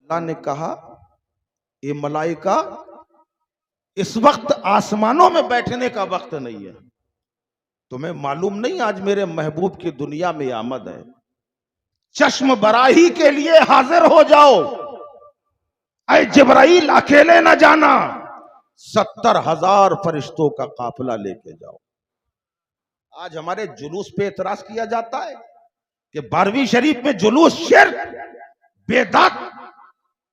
अल्लाह ने कहा ये मलाइका इस वक्त आसमानों में बैठने का वक्त नहीं है। तुम्हें मालूम नहीं आज मेरे महबूब की दुनिया में आमद है। चश्म बराही के लिए हाजिर हो जाओ। ऐ जिब्राइल अकेले न जाना, 70,000 फरिश्तों का काफिला लेके जाओ। आज हमारे जुलूस पे एतराज किया जाता है कि 12वीं शरीफ में जुलूस शिर्क बेदात।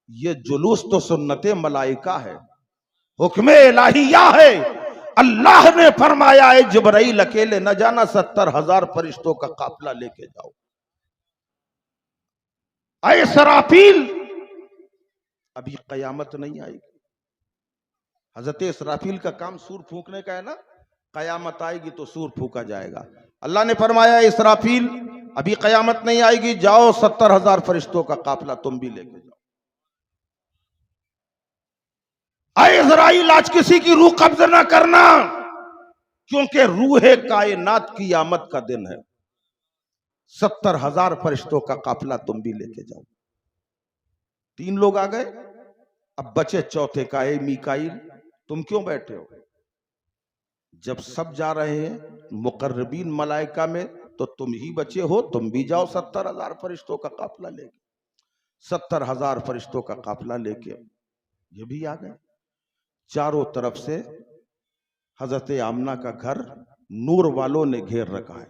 ये जुलूस तो सुन्नते मलाइका है, हुक्मे इलाहिया है। अल्लाह ने फरमाया है जिब्राइल अकेले न जाना, 70,000 फरिश्तों का काफिला लेके जाओ। ऐ इसराफील, अभी कयामत नहीं आएगी। हजरत इसराफील का काम सूर फूंकने का है ना, कयामत आएगी तो सूर फूंका जाएगा। अल्लाह ने फरमाया इसराफील अभी कयामत नहीं आएगी, जाओ 70,000 फरिश्तों का काफिला तुम भी लेके जाओ। ऐ इज़राइल आज किसी की रूह कब्ज ना करना, क्योंकि रूह कायनात की आमद का दिन है। 70,000 फरिश्तों का काफिला तुम भी लेके जाओ। 3 लोग आ गए, अब बचे चौथे का। ए मीकाईल, तुम क्यों बैठे हो? जब सब जा रहे हैं मुकर्रबीन मलाइका में, तो तुम ही बचे हो, तुम भी जाओ 70,000 फरिश्तों का काफिला लेके। 70,000 फरिश्तों का काफिला लेके ये भी आ गए। चारों तरफ से हजरत आमना का घर नूर वालों ने घेर रखा है।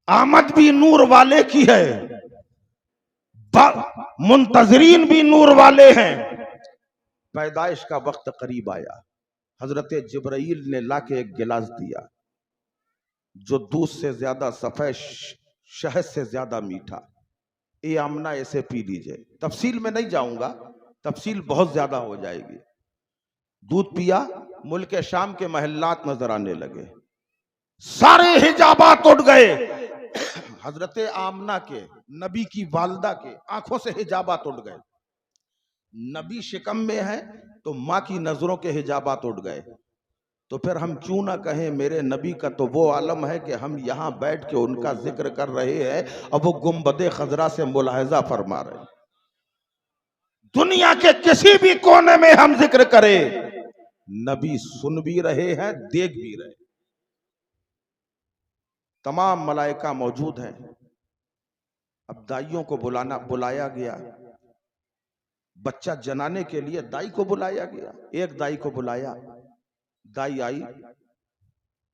आमद भी नूर वाले की है, मुंतजरीन भी नूर वाले हैं। पैदाइश का वक्त करीब आया, हजरत जिब्राइल ने लाके एक गिलास दिया जो दूध से ज्यादा सफेद, शहद से ज्यादा मीठा। ये आमना ऐसे पी लीजिए। तफसील में नहीं जाऊंगा, तफसील बहुत ज्यादा हो जाएगी। दूध पिया, मुल्क शाम के महल्लात नजर आने लगे, सारे हिजाबात उठ गए। हजरत आमना के, नबी की वालदा के आंखों से हिजाबात उठ गए। नबी शिकम में है तो माँ की नजरों के हिजाबात उठ गए। तो फिर हम क्यों ना कहें मेरे नबी का तो वो आलम है कि हम यहां बैठ के उनका जिक्र कर रहे हैं और वो गुंबदे खजरा से मुलाहिजा फरमा रहे हैं। दुनिया के किसी भी कोने में हम जिक्र करें, नबी सुन भी रहे हैं, देख भी रहे। तमाम मलाइका मौजूद हैं। अब दाइयों को बुलाया गया, बच्चा जनाने के लिए दाई को बुलाया गया। एक दाई को बुलाया, दाई आई,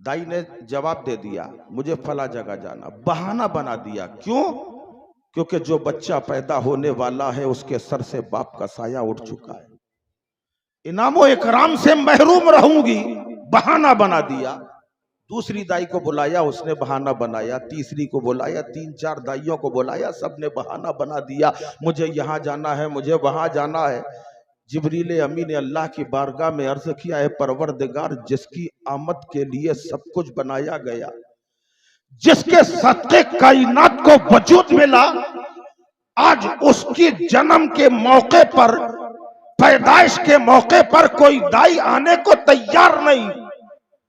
दाई ने जवाब दे दिया मुझे फला जगह जाना। बहाना बना दिया, क्यों? क्योंकि जो बच्चा पैदा होने वाला है उसके सर से बाप का साया उठ चुका है, इनामो इकराम से महरूम रहूंगी। बहाना बना दिया। दूसरी दाई को बुलाया, उसने बहाना बनाया। तीसरी को बुलाया, 3-4 दाइयों को बुलाया, सबने बहाना बना दिया मुझे यहां जाना है, मुझे वहां जाना है। जिब्रील अमीन ने अल्लाह की बारगाह में अर्ज किया है परवरदिगार, जिसकी आमद के लिए सब कुछ बनाया गया, जिसके सदके कायनात को वजूद मिला, आज उसकी जन्म के मौके पर, पैदाइश के मौके पर कोई दाई आने को तैयार नहीं।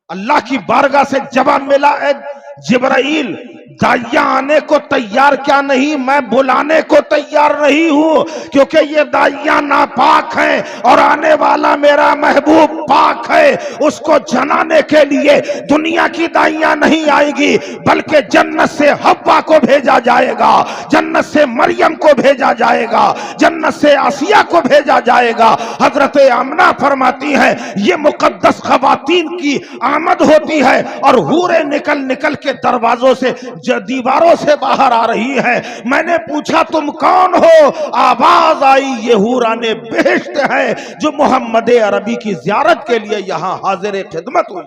अल्लाह की बारगाह से जवाब मिला, ए जिब्राइल, दाइयां आने को तैयार क्या नहीं, मैं बुलाने को तैयार नहीं हूं, क्योंकि ये दाइयां नापाक हैं और आने वाला मेरा महबूब पाक है। उसको जनाने के लिए दुनिया की दाइयां नहीं आएगी, बल्कि जन्नत से हव्वा को भेजा जाएगा, जन्नत से मरियम को भेजा जाएगा, जन्नत से आसिया को भेजा जाएगा। हजरत आमना फरमाती है ये मुकद्दस खवातीन की आमद होती है और हूरें निकल निकल के दरवाजों से, दीवारों से बाहर आ रही है। मैंने पूछा तुम कौन हो? आवाज आई ये हूराने बेहश्त है जो मोहम्मद अरबी की ज़ियारत के लिए यहां हाजिर खिदमत हुई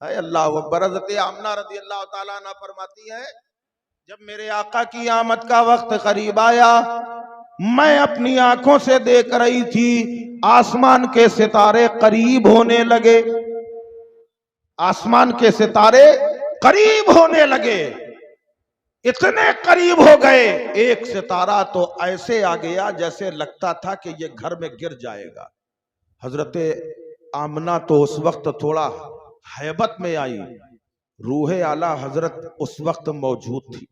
है। अल्लाह अकबर। हज़रत आमना रज़ी अल्लाह ताला अन्हा फरमाती है जब मेरे आका की आमद का वक्त करीब आया, मैं अपनी आंखों से देख रही थी आसमान के सितारे करीब होने लगे, आसमान के सितारे करीब होने लगे, इतने करीब हो गए, एक सितारा तो ऐसे आ गया जैसे लगता था कि ये घर में गिर जाएगा। हजरत आमना तो उस वक्त थोड़ा हैबत में आई। रूह आला हजरत उस वक्त मौजूद थी।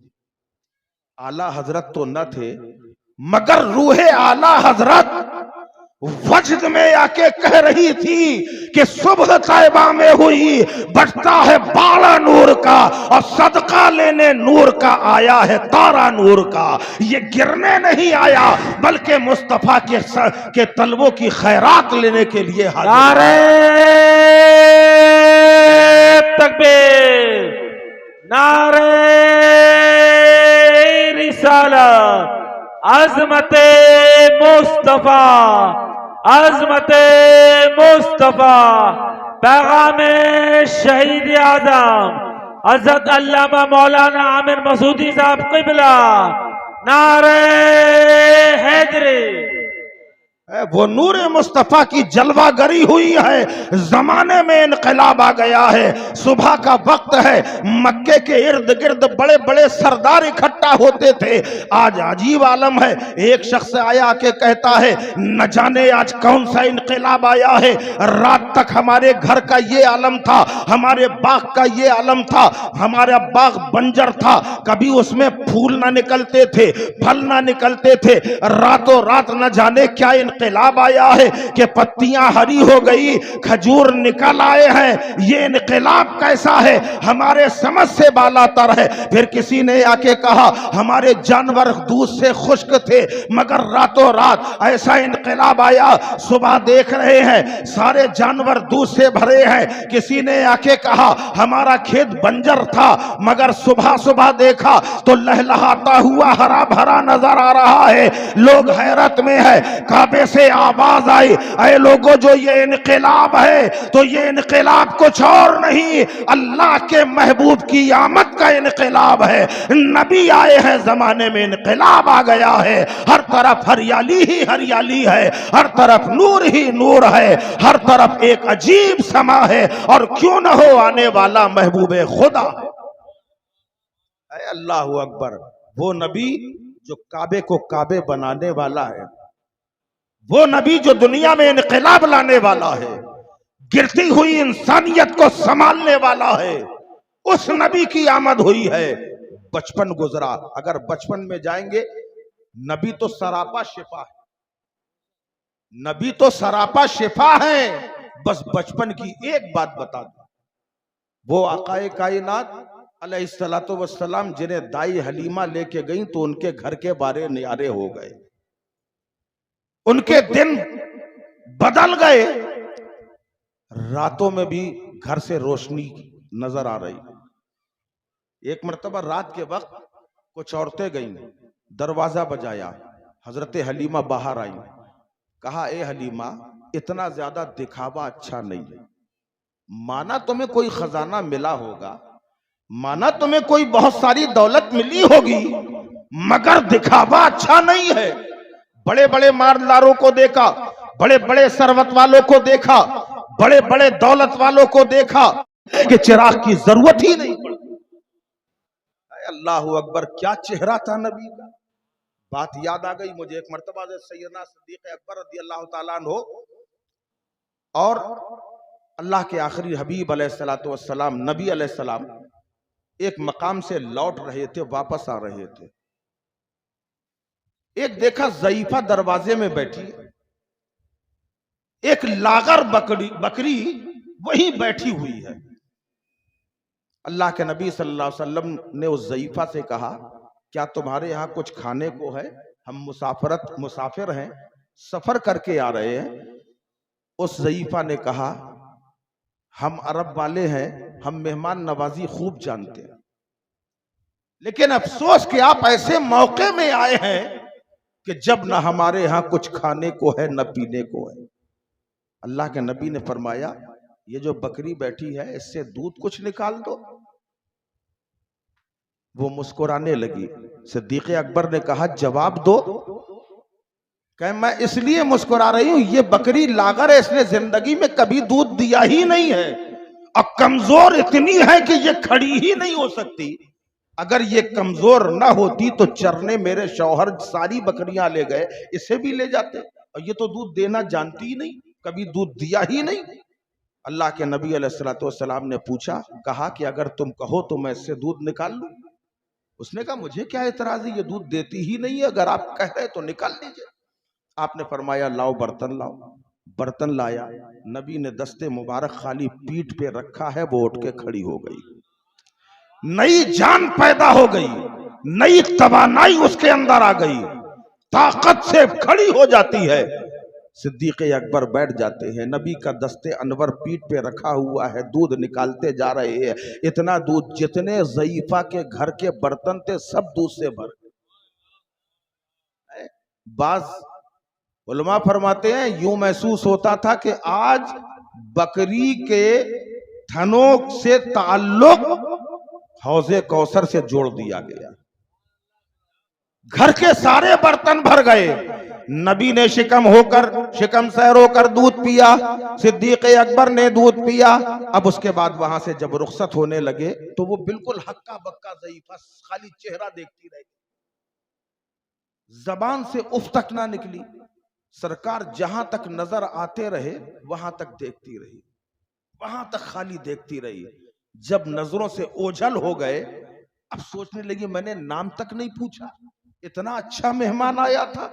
आला हजरत तो न थे, मगर रूहे आला हजरत वजद में आके कह रही थी कि सुबह तैबा में हुई, बटता है बाला नूर का और सदका लेने नूर का आया है तारा नूर का। ये गिरने नहीं आया बल्कि मुस्तफा के तलबों की खैरात लेने के लिए हाजिर। तकबीर, नारे रिसालत, अज़मते मुस्तफा, अज़मते मुस्तफा, पैगामे शहीद आज़म हज़रत अल्लामा मौलाना आमिर मसूदी साहब क़िबला, नारे हैदरी। वो नूर मुस्तफा की जलवागरी हुई है, जमाने में इनकलाब आ गया है। सुबह का वक्त है, मक्के के इर्द गिर्द बड़े बड़े सरदार इकट्ठा होते थे। आज अजीब आलम है, एक शख्स आया के कहता है न जाने आज कौन सा इनकलाब आया है। रात तक हमारे घर का ये आलम था, हमारे बाग का ये आलम था, हमारा बाग बंजर था, कभी उसमें फूल ना निकलते थे, फल ना निकलते थे। रातों रात न जाने क्या इनकलाब आया है कि पत्तियां हरी हो गई, खजूर निकल आए हैं। ये इनकलाब कैसा है, हमारे समझ से बालातर है। फिर किसी ने आके कहा हमारे जानवर दूध से खुश्क थे, मगर रातों रात ऐसा इनकलाब आया, सुबह देख रहे हैं सारे जानवर दूध से भरे हैं। किसी ने आके कहा हमारा खेत बंजर था, मगर सुबह सुबह देखा तो लहलहाता हुआ हरा भरा नजर आ रहा है। लोग हैरत में है। काबे से आवाज आई, ऐ लोगों जो ये इनकलाब है तो ये इनकलाब कुछ और नहीं, अल्लाह के महबूब की आमद का इनकलाब है। नबी आए हैं, जमाने में इनकलाब आ गया है। हर तरफ हरियाली ही हरियाली है, हर तरफ नूर ही नूर है, हर तरफ एक अजीब समा है, और क्यों न हो आने वाला महबूबे खुदा है। अल्लाह अकबर। वो नबी जो काबे को काबे बनाने वाला है, वो नबी जो दुनिया में इनकलाब लाने वाला है, गिरती हुई इंसानियत को संभालने वाला है, उस नबी की आमद हुई है। बचपन गुजरा, अगर बचपन में जाएंगे, नबी तो सरापा शिफा है, नबी तो सरापा शिफा है। बस बचपन की एक बात बता दो, वो आकाए कायनात अलैहिस्सलातु वस्सलाम जिन्हें दाई हलीमा लेके गई तो उनके घर के बारे न्यारे हो गए, उनके दिन बदल गए। रातों में भी घर से रोशनी नजर आ रही। एक मर्तबा रात के वक्त कुछ औरतें गईं, दरवाजा बजाया, हजरत हलीमा बाहर आई। कहा ए हलीमा, इतना ज्यादा दिखावा अच्छा नहीं है। माना तुम्हें कोई खजाना मिला होगा, माना तुम्हें कोई बहुत सारी दौलत मिली होगी, मगर दिखावा अच्छा नहीं है। बड़े बड़े मालदारों को देखा, बड़े बड़े सरवत वालों को देखा, बड़े बड़े दौलत वालों को देखा कि चिराग की जरूरत ही नहीं पड़ती। अल्लाह अकबर, क्या चेहरा था नबी का। बात याद आ गई मुझे। एक मर्तबा सैयदना सिद्दीक़ अकबर रज़ियल्लाहु ताला अन्हु और अल्लाह के आखिरी हबीब अलैहिस्सलातु वस्सलाम नबी अलैहिस्सलाम एक मकाम से लौट रहे थे, वापस आ रहे थे। एक देखा ज़ईफा दरवाजे में बैठी, एक लागर बकरी वहीं बैठी हुई है। अल्लाह के नबी सल्लल्लाहु अलैहि वसल्लम ने उस ज़ईफा से कहा, क्या तुम्हारे यहाँ कुछ खाने को है? हम मुसाफिर हैं, सफर करके आ रहे हैं। उस ज़ईफा ने कहा, हम अरब वाले हैं, हम मेहमान नवाजी खूब जानते हैं, लेकिन अफसोस कि आप ऐसे मौके में आए हैं कि जब न हमारे यहां कुछ खाने को है न पीने को है। अल्लाह के नबी ने फरमाया, ये जो बकरी बैठी है इससे दूध कुछ निकाल दो। वो मुस्कुराने लगी। सिद्दीक़ अकबर ने कहा, जवाब दो। कहे, मैं इसलिए मुस्कुरा रही हूं, ये बकरी लागर है, इसने जिंदगी में कभी दूध दिया ही नहीं है, और कमजोर इतनी है कि ये खड़ी ही नहीं हो सकती। अगर ये कमजोर ना होती तो चरने मेरे शौहर सारी बकरियां ले गए, इसे भी ले जाते, और ये तो दूध देना जानती ही नहीं, कभी दूध दिया ही नहीं। अल्लाह के नबी अलैहिस्सलातु वस्सलाम ने पूछा, कहा कि अगर तुम कहो तो मैं इससे दूध निकाल लूं। उसने कहा मुझे क्या एतराज है, ये दूध देती ही नहीं है, अगर आप कह रहे तो निकाल लीजिए। आपने फरमाया लाओ बर्तन लाओ। बर्तन लाया, नबी ने दस्ते मुबारक खाली पीठ पे रखा है, वो उठ के खड़ी हो गई। नई जान पैदा हो गई, नई तवानाई उसके अंदर आ गई, ताकत से खड़ी हो जाती है। सिद्दीक अकबर बैठ जाते हैं, नबी का दस्ते अनवर पीठ पे रखा हुआ है, दूध निकालते जा रहे हैं। इतना दूध जितने ज़ईफा के घर के बर्तन थे सब दूध से भर गए। बाज उलमा फरमाते हैं यूं महसूस होता था कि आज बकरी के थनों से ताल्लुक हौजे कौसर से जोड़ दिया गया। घर के सारे बर्तन भर गए। नबी ने शिकम सैर होकर दूध पिया, सिद्दीक अकबर ने दूध पिया। अब उसके बाद वहां से जब रुखसत होने लगे तो वो बिल्कुल हक्का बक्का ज़ईफा खाली चेहरा देखती रही, जबान से उफ तक ना निकली। सरकार जहां तक नजर आते रहे वहां तक देखती रही, वहां तक खाली देखती रही। जब नजरों से ओझल हो गए, अब सोचने लगी मैंने नाम तक नहीं पूछा। इतना अच्छा मेहमान आया था,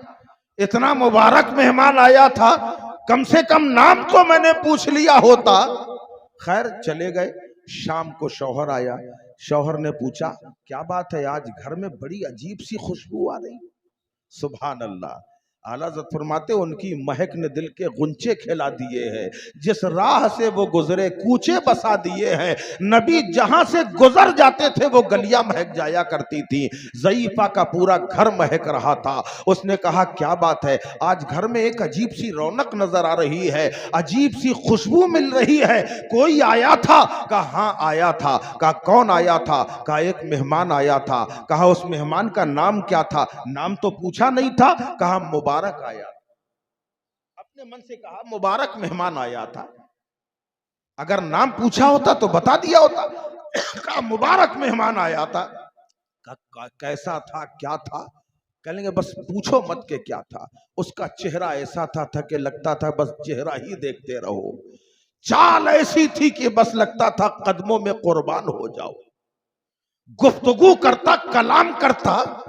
इतना मुबारक मेहमान आया था, कम से कम नाम तो मैंने पूछ लिया होता। खैर चले गए। शाम को शौहर आया, शौहर ने पूछा क्या बात है, आज घर में बड़ी अजीब सी खुशबू आ रही। सुभान अल्लाह। आला हज़रत फरमाते उनकी महक ने दिल के गुंचे खिला दिए हैं, जिस राह से वो गुजरे कूचे बसा दिए हैं। नबी जहां से गुजर जाते थे वो गलियां महक जाया करती थी। ज़ईफा का पूरा घर महक रहा था। उसने कहा क्या बात है, आज घर में एक अजीब सी रौनक नजर आ रही है, अजीब सी खुशबू मिल रही है, कोई आया था? कहा हाँ आया था। कहा कौन आया था? कहा एक मेहमान आया था। कहा उस मेहमान का नाम क्या था? नाम तो पूछा नहीं था। कहा मुबारक आया। अपने मन से कहा मुबारक मेहमान आया था, अगर नाम पूछा होता तो बता दिया होता। कहा मुबारक मेहमान आया था। कैसा था, क्या था? कहेंगे बस पूछो मत के क्या था। उसका चेहरा ऐसा था कि लगता था बस चेहरा ही देखते रहो। चाल ऐसी थी कि बस लगता था कदमों में कुर्बान हो जाओ। गुफ्तगू करता, कलाम करता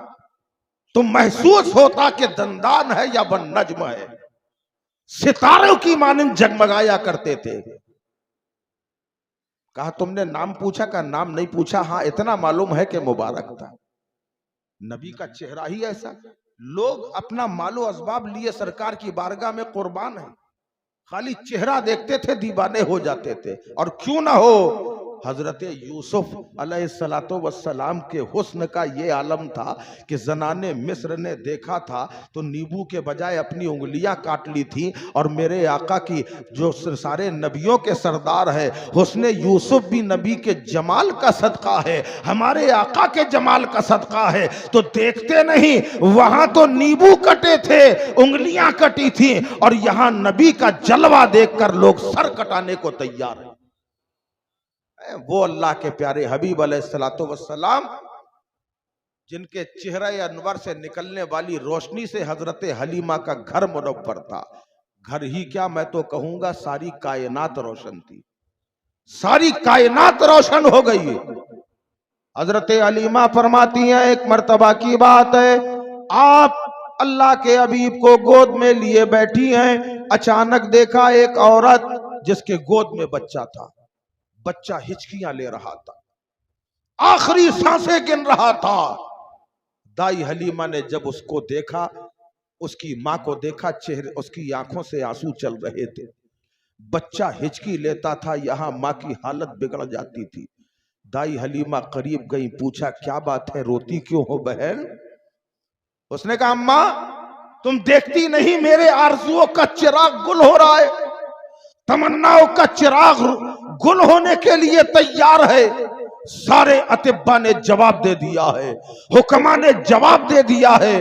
तो महसूस होता कि दंदान है या वन नज्म है। सितारों की मानिंद जगमगाया करते थे। कहा तुमने नाम पूछा? का नाम नहीं पूछा, हाँ इतना मालूम है कि मुबारक था। नबी का चेहरा ही ऐसा। लोग अपना मालो असबाब लिए सरकार की बारगाह में कुर्बान है, खाली चेहरा देखते थे दीवाने हो जाते थे। और क्यों ना हो, हजरत यूसुफ अलैहिस्सलातो वस्सलाम के हुस्न का ये आलम था कि जनाने मिस्र ने देखा था तो नींबू के बजाय अपनी उंगलियां काट ली थी। और मेरे आका की जो सारे नबियों के सरदार है, हुस्न यूसुफ भी नबी के जमाल का सदका है, हमारे आका के जमाल का सदका है। तो देखते नहीं, वहां तो नींबू कटे थे, उंगलियां कटी थी, और यहां नबी का जलवा देखकर लोग सर कटाने को तैयार है। वो अल्लाह के प्यारे हबीब अलैहिस्सलातो वस्सलाम जिनके चेहरे अनवर से निकलने वाली रोशनी से हजरत हलीमा का घर मुनव्वर था। घर ही क्या, मैं तो कहूंगा सारी कायनात रोशन थी, सारी कायनात रोशन हो गई। हजरत हलीमा फरमाती हैं एक मर्तबा की बात है, आप अल्लाह के हबीब को गोद में लिए बैठी हैं, अचानक देखा एक औरत जिसके गोद में बच्चा था। बच्चा हिचकियां ले रहा था, आखिरी सांसें गिन रहा था। दाई हलीमा ने जब उसको देखा, उसकी मां को देखा, चेहरे उसकी आंखों से आंसू चल रहे थे। बच्चा हिचकी लेता था, यहां मां की हालत बिगड़ जाती थी। दाई हलीमा करीब गई, पूछा क्या बात है, रोती क्यों हो बहन? उसने कहा अम्मा तुम देखती नहीं मेरे आरज़ुओं का चिराग गुल हो रहा है, तमन्नाओं का चिराग गुल होने के लिए तैयार है। सारे अतिब्बा ने जवाब दे दिया है, हुक्मा ने जवाब दे दिया है,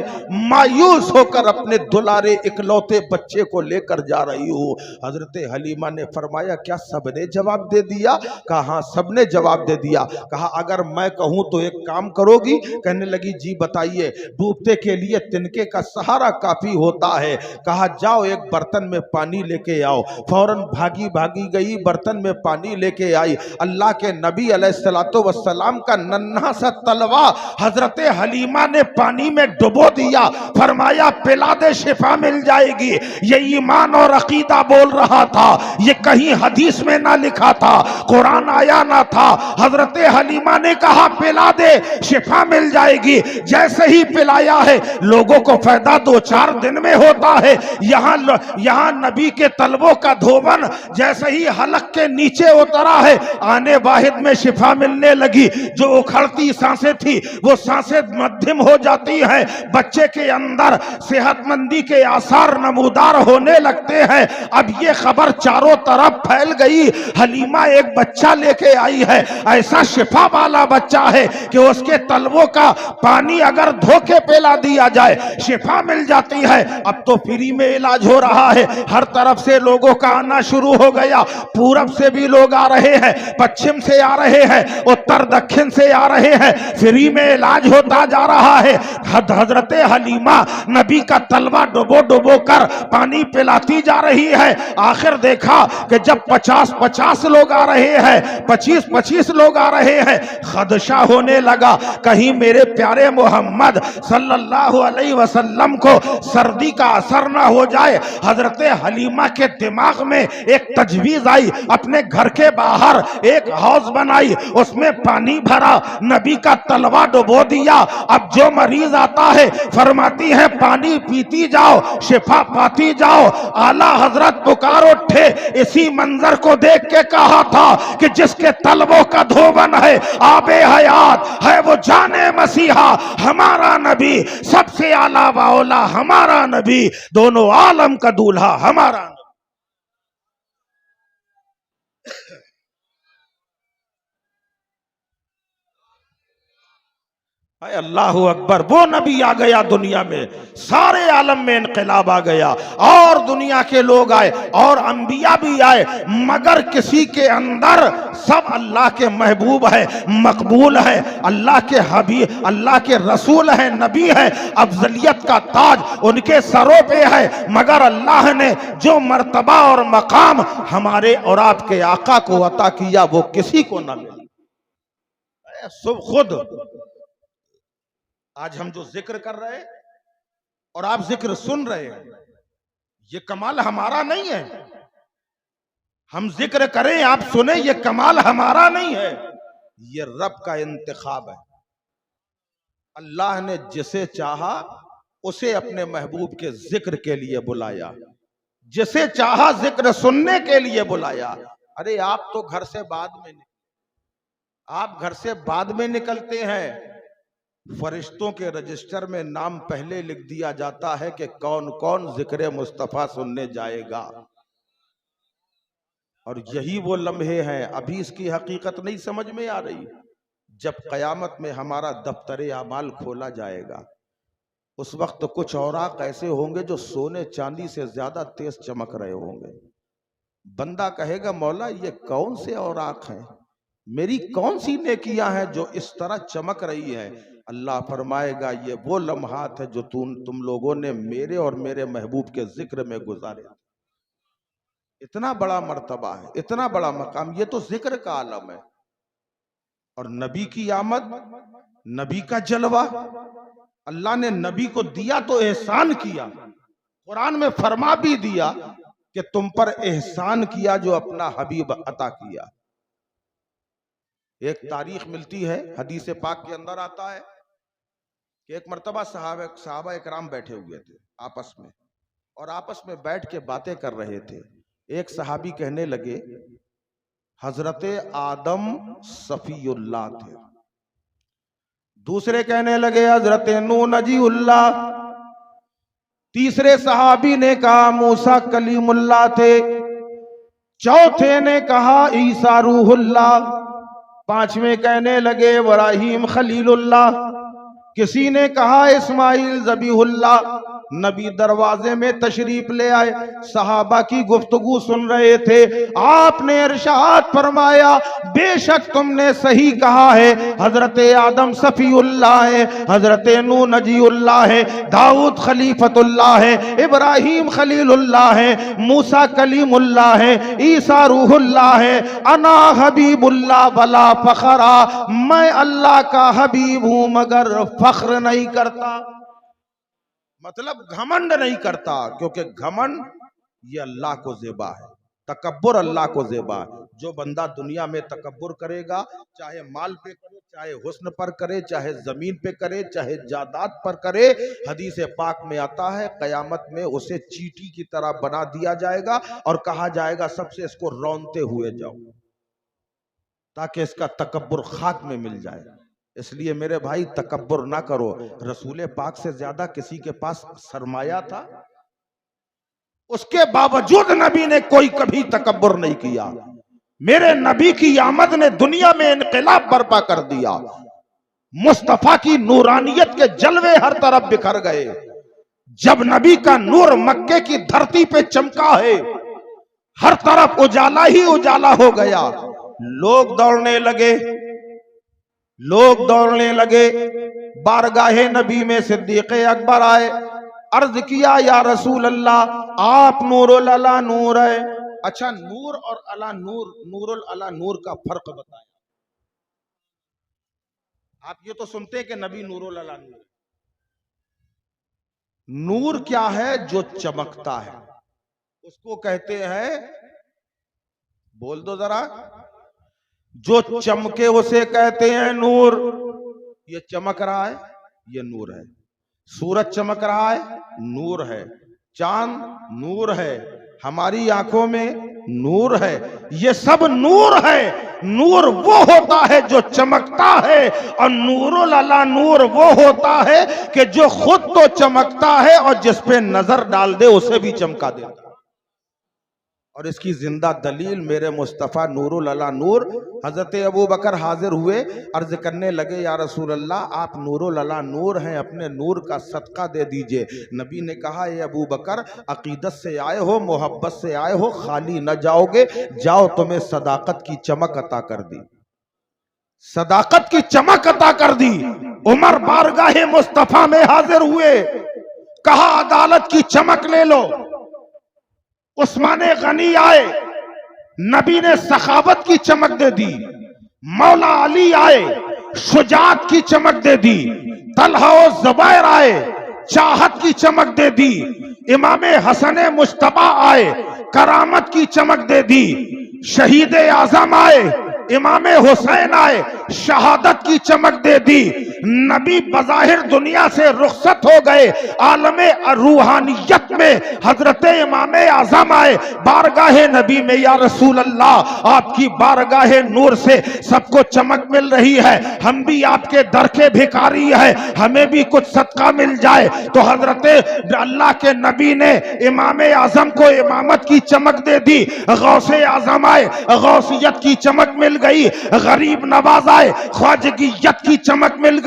मायूस होकर अपने दुलारे इकलौते बच्चे को लेकर जा रही हूँ। हजरत हलीमा ने फरमाया क्या सबने जवाब दे दिया? कहा हाँ सबने जवाब दे दिया। कहा अगर मैं कहूँ तो एक काम करोगी? कहने लगी जी बताइए। डूबते के लिए तिनके का सहारा काफी होता है। कहा जाओ एक बर्तन में पानी लेके आओ। फौरन भागी भागी गई, बर्तन में पानी लेके आई। अल्लाह के नबी अलैहिस्सलातो वस्सलाम का नन्हा सा तलवा हजरत हलीमा ने पानी में डुबो दिया, फरमाया पिला दे शिफा मिल जाएगी। ये ईमान और अकीदा बोल रहा था, ये कहीं हदीस में ना लिखा था, कुरान आया ना था। हजरत हलीमा ने कहा पिला दे शिफा मिल जाएगी। जैसे ही पिलाया है लोगों को फायदा 2-4 दिन में होता है। यहाँ नबी के तलवों का धोवन जैसे ही हलक के नीचे उतरा है, आने वाहिद में शिफा मिलने लगी। जो उखड़ती सांसें थी वो सांसें मध्यम हो जाती है, बच्चे के अंदर सेहतमंदी के आसार नमूदार होने लगते हैं। अब ये खबर चारों तरफ फैल गई, हलीमा एक बच्चा लेके आई है, ऐसा शिफा वाला बच्चा है कि उसके तलवों का पानी अगर धोके पिला दिया जाए शिफा मिल जाती है। अब तो फ्री में इलाज हो रहा है, हर तरफ से लोगों का आना शुरू हो गया। पूरब से भी लोग आ रहे हैं, पश्चिम से आ रहे हैं, उत्तर दक्षिण से आ रहे हैं, फ्री में इलाज होता जा रहा है। हजरत हलीमा नबी का तलवा डुबो डुबो कर पानी पिलाती जा रही है। आखिर देखा कि जब 50-50 लोग आ रहे हैं, 25-25 लोग आ रहे हैं, खदशा होने लगा कहीं मेरे प्यारे मोहम्मद सल्लल्लाहु अलैहि वसल्लम को सर्दी का असर ना हो जाए। हजरत हलीमा के दिमाग में एक तजवीज आई, अपने घर के बाहर एक हाउस बनाई, उसमें पानी भरा, नबी का तलवा डुबो दिया। अब जो मरीज आता है फरमाती है पानी पीती जाओ, शिफा पाती जाओ। आला हजरत पुकार उठे, इसी मंजर को देख के कहा था कि जिसके तलवों का धोवन है आबे हयात है, वो जाने मसीहा हमारा नबी, सबसे आला वाला हमारा नबी, दोनों आलम का दूल्हा हमारा। अल्लाहु अकबर, वो नबी आ गया दुनिया में, सारे आलम में इनकलाब आ गया और दुनिया के लोग आए और अंबिया भी आए, मगर किसी के अंदर सब अल्लाह के महबूब है, मकबूल है, अल्लाह के हबीब, अल्लाह के रसूल है, नबी है, अफजलियत का ताज उनके सरों पे है। मगर अल्लाह ने जो मर्तबा और मकाम हमारे और आपके आका को अता किया वो किसी को ना मिला। सब खुद आज हम जो जिक्र कर रहे हैं और आप जिक्र सुन रहे हैं, ये कमाल हमारा नहीं है। हम जिक्र करें आप सुने, ये कमाल हमारा नहीं है, ये रब का इंतखाब है। अल्लाह ने जिसे चाहा उसे अपने महबूब के जिक्र के लिए बुलाया, जिसे चाहा जिक्र सुनने के लिए बुलाया। अरे आप तो घर से बाद में, आप घर से बाद में निकलते हैं, फरिश्तों के रजिस्टर में नाम पहले लिख दिया जाता है कि कौन कौन जिक्र मुस्तफा सुनने जाएगा। और यही वो लम्हे हैं, अभी इसकी हकीकत नहीं समझ में आ रही। जब कयामत में हमारा दफ्तर आमाल खोला जाएगा, उस वक्त कुछ औराक ऐसे होंगे जो सोने चांदी से ज्यादा तेज चमक रहे होंगे। बंदा कहेगा मौला ये कौन से औराक हैं, मेरी कौन सी नेकियां हैं जो इस तरह चमक रही है। अल्लाह फरमाएगा ये वो लम्हात है जो तुम लोगों ने मेरे और मेरे महबूब के जिक्र में गुजारे। इतना बड़ा मर्तबा है, इतना बड़ा मकाम, ये तो जिक्र का आलम है। और नबी की आमद, नबी का जलवा, अल्लाह ने नबी को दिया तो एहसान किया, कुरान में फरमा भी दिया कि तुम पर एहसान किया जो अपना हबीब अता किया। एक तारीख मिलती है, हदीस पाक के अंदर आता है कि एक मर्तबा सहाबा इकराम बैठे हुए थे आपस में, और आपस में बैठ के बातें कर रहे थे। एक सहाबी कहने लगे हजरत आदम सफीउल्लाह थे, दूसरे कहने लगे हजरत नूह नजीउल्लाह, तीसरे सहाबी ने कहा मूसा कलीमुल्लाह थे, चौथे ने कहा ईसा रूहुल्लाह, पांचवें कहने लगे इब्राहीम खलीलुल्लाह, किसी ने कहा इस्माइल ज़बीहुल्लाह, नबी दरवाजे में तशरीफ ले आए, सहाबा की गुफ्तगू सुन रहे थे। आपने इरशाद फरमाया, बेशक तुमने सही कहा है, हजरत आदम सफीउल्लाह है, हजरत नूह नजीउल्लाह है, दाऊद खलीफतुल्लाह है, इब्राहिम खलीलुल्लाह है, मूसा कलीमुल्लाह है, ईसा रूहुल्लाह है, अना हबीबुल्लाह वला फखरा, मैं अल्लाह का हबीब हूं मगर फख्र नहीं करता, मतलब घमंड नहीं करता, क्योंकि घमंड ये अल्लाह को ज़ेबा है, तकब्बुर अल्लाह को ज़ेबा है। जो बंदा दुनिया में तकब्बुर करेगा, चाहे माल पे करे, चाहे हुस्न पर करे, चाहे जमीन पे करे, चाहे जायदाद पर करे, हदीस पाक में आता है कयामत में उसे चींटी की तरह बना दिया जाएगा और कहा जाएगा सबसे इसको रौंदते हुए जाओ, ताकि इसका तकब्बुर खाक में मिल जाए। इसलिए मेरे भाई तकब्बुर ना करो। रसूल पाक से ज्यादा किसी के पास सरमाया था, उसके बावजूद नबी ने कोई कभी तकब्बुर नहीं किया। मेरे नबी की आमद ने दुनिया में इनकलाब बर्पा कर दिया। मुस्तफा की नूरानियत के जलवे हर तरफ बिखर गए। जब नबी का नूर मक्के की धरती पे चमका है, हर तरफ उजाला ही उजाला हो गया। लोग दौड़ने लगे, लोग दौड़ने लगे। बारगाहे नबी में सिद्दीक़ अकबर आए, अर्ज किया या रसूल अल्लाह, आप नूरुल अला नूर है। अच्छा, नूर और अला नूर, नूरुल अला नूर का फर्क बताएं। आप ये तो सुनते हैं कि नबी नूरुल अला नूर। नूर क्या है? जो चमकता है उसको कहते हैं, बोल दो जरा, जो चमके उसे कहते हैं नूर। ये चमक रहा है, ये नूर है। सूरज चमक रहा है, नूर है। चांद नूर है, हमारी आंखों में नूर है। ये सब नूर है। नूर वो होता है जो चमकता है, और नूरुल अला नूर वो होता है कि जो खुद तो चमकता है और जिस पे नजर डाल दे उसे भी चमका देता है। और इसकी जिंदा दलील मेरे मुस्तफ़ा नूरुल अला नूर। हजरत अबू बकर हाजिर हुए, अर्ज करने लगे, या रसूल अल्लाह, आप नूरुल अला नूर हैं, अपने नूर का सदका दे दीजिए। नबी ने कहा, ये अबू बकर, अकीदत से आए हो, मोहब्बत से आए हो, खाली न जाओगे, जाओ, तुम्हें सदाकत की चमक अता कर दी, सदाकत की चमक अता कर दी। उमर बारगाहे मुस्तफ़ा में हाजिर हुए, कहा, अदालत की चमक ले लो। उस्मान गनी आए, नबी ने सखावत की चमक दे दी। मौला अली आए, शुजात की चमक दे दी। तलहा और जुबैर आए, चाहत की चमक दे दी। इमाम हसन मुश्तबा आए, करामत की चमक दे दी। शहीद आजम आए, इमाम हुसैन आए, शहादत की चमक दे दी। नबी बज़ाहिर दुनिया से रुखसत हो गए, आलमे रूहानियत में हजरत इमाम आजम आए बारगाहे नबी में, या रसूल अल्लाह, आपकी बारगाहे नूर से सबको चमक मिल रही है, हम भी आपके दर के भिखारी है, हमें भी कुछ सदका मिल जाए। तो हजरत अल्लाह के नबी ने इमाम आजम को इमामत की चमक दे दी। गौसे आजम आए, गौसियत की चमक मिल गई। गरीब नवाज आए, ख्वाजगियत की चमक मिल गई।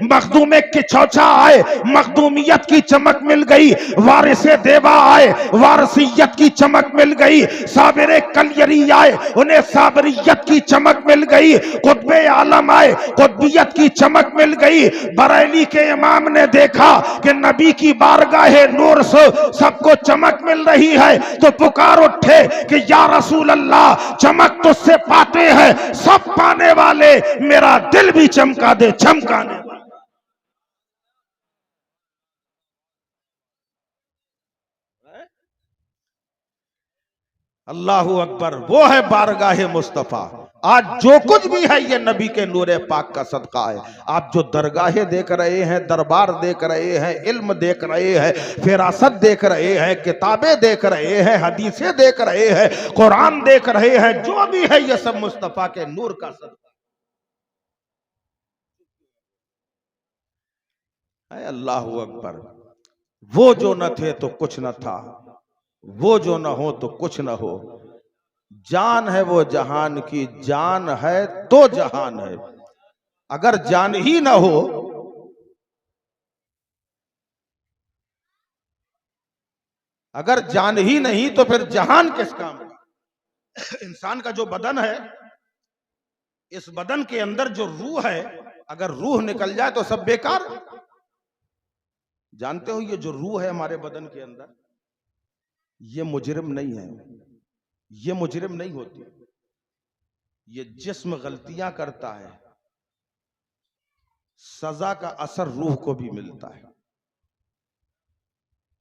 मखदूम किचौचा आए, मखदूमियत की चमक मिल गई। वारिसे देवा आए, वारसियत की चमक मिल गई। साबिरे कलियरी आए, उन्हें साबरियत की चमक मिल गई। कुतबे आलम आए, कुतबियत की चमक मिल गई। बरेली के इमाम ने देखा कि नबी की बारगाहे नूर से सबको चमक मिल रही है, तो पुकार उठे कि या रसूल अल्लाह, चमक तुझसे पाते हैं सब पाने वाले, मेरा दिल भी चमका दे, चमकाने वाले। अल्लाहू अकबर, वो है बारगाहे मुस्तफा। आज जो कुछ भी है ये नबी के नूरे पाक का सदका है। आप जो दरगाहें देख रहे हैं, दरबार देख रहे हैं, इल्म देख रहे हैं, फिरासत देख रहे हैं, किताबें देख रहे हैं, हदीसें देख रहे हैं, कुरान देख रहे हैं, जो भी है ये सब मुस्तफा के नूर का सदका है। अल्लाहू अकबर। वो जो न थे तो कुछ न था, वो जो न हो तो कुछ न हो। जान है वो जहान की, जान है तो जहान है। अगर जान ही ना हो अगर जान ही नहीं तो फिर जहान किस काम का। इंसान का जो बदन है, इस बदन के अंदर जो रूह है, अगर रूह निकल जाए तो सब बेकार। जानते हो ये जो रूह है हमारे बदन के अंदर, ये मुजरिम नहीं है, ये मुजरिम नहीं होती। ये जिस्म गलतियां करता है, सजा का असर रूह को भी मिलता है।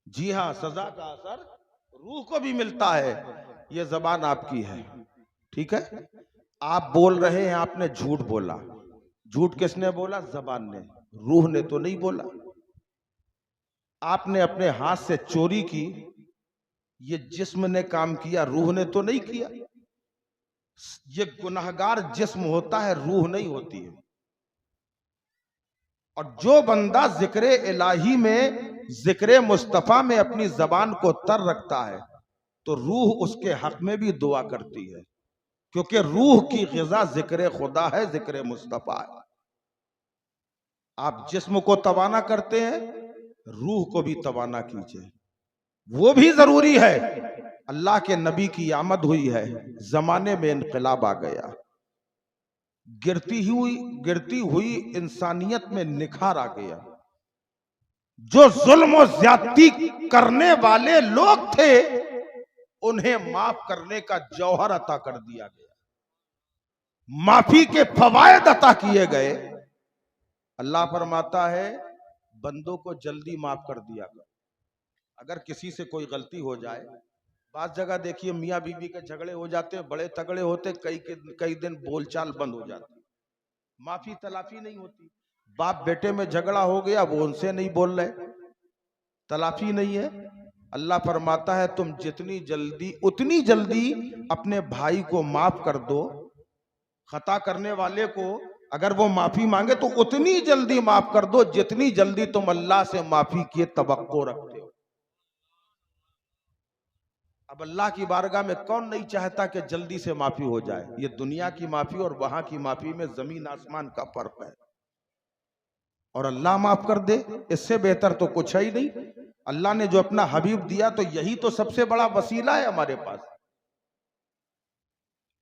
जी हां, सजा का असर रूह को भी मिलता है। ये जबान आपकी है, ठीक है। आप बोल रहे हैं, आपने झूठ बोला। झूठ किसने बोला? जबान ने। रूह ने तो नहीं बोला। आपने अपने हाथ से चोरी की, ये जिस्म ने काम किया, रूह ने तो नहीं किया। ये गुनाहगार जिस्म होता है, रूह नहीं होती है। और जो बंदा जिक्र इलाही में, जिक्र मुस्तफा में अपनी जबान को तर रखता है, तो रूह उसके हक में भी दुआ करती है, क्योंकि रूह की ग़िज़ा जिक्र खुदा है, जिक्र मुस्तफा है। आप जिस्म को तवाना करते हैं, रूह को भी तवाना कीजिए, वो भी जरूरी है। अल्लाह के नबी की आमद हुई है, जमाने में इनकलाब आ गया, गिरती हुई इंसानियत में निखार आ गया। जो जुल्म और ज्यादती करने वाले लोग थे, उन्हें माफ करने का जौहर अता कर दिया गया, माफी के फवायद अता किए गए। अल्लाह फरमाता है, बंदों को जल्दी माफ कर दिया कर। अगर किसी से कोई गलती हो जाए, बात जगह देखिए मियाँ बीवी के झगड़े हो जाते हैं, बड़े तगड़े होते, कई दिन बोलचाल बंद हो जाती, माफी तलाफी नहीं होती। बाप बेटे में झगड़ा हो गया, वो उनसे नहीं बोल रहे, तलाफी नहीं है। अल्लाह फरमाता है, तुम जितनी जल्दी उतनी जल्दी अपने भाई को माफ कर दो। खता करने वाले को अगर वो माफी मांगे तो उतनी जल्दी माफ कर दो जितनी जल्दी तुम अल्लाह से माफी की तवक्को रखते हो। अब अल्लाह की बारगाह में कौन नहीं चाहता कि जल्दी से माफी हो जाए। ये दुनिया की माफी और वहां की माफी में जमीन आसमान का फर्क है। और अल्लाह माफ कर दे, इससे बेहतर तो कुछ है ही नहीं। अल्लाह ने जो अपना हबीब दिया, तो यही तो सबसे बड़ा वसीला है हमारे पास।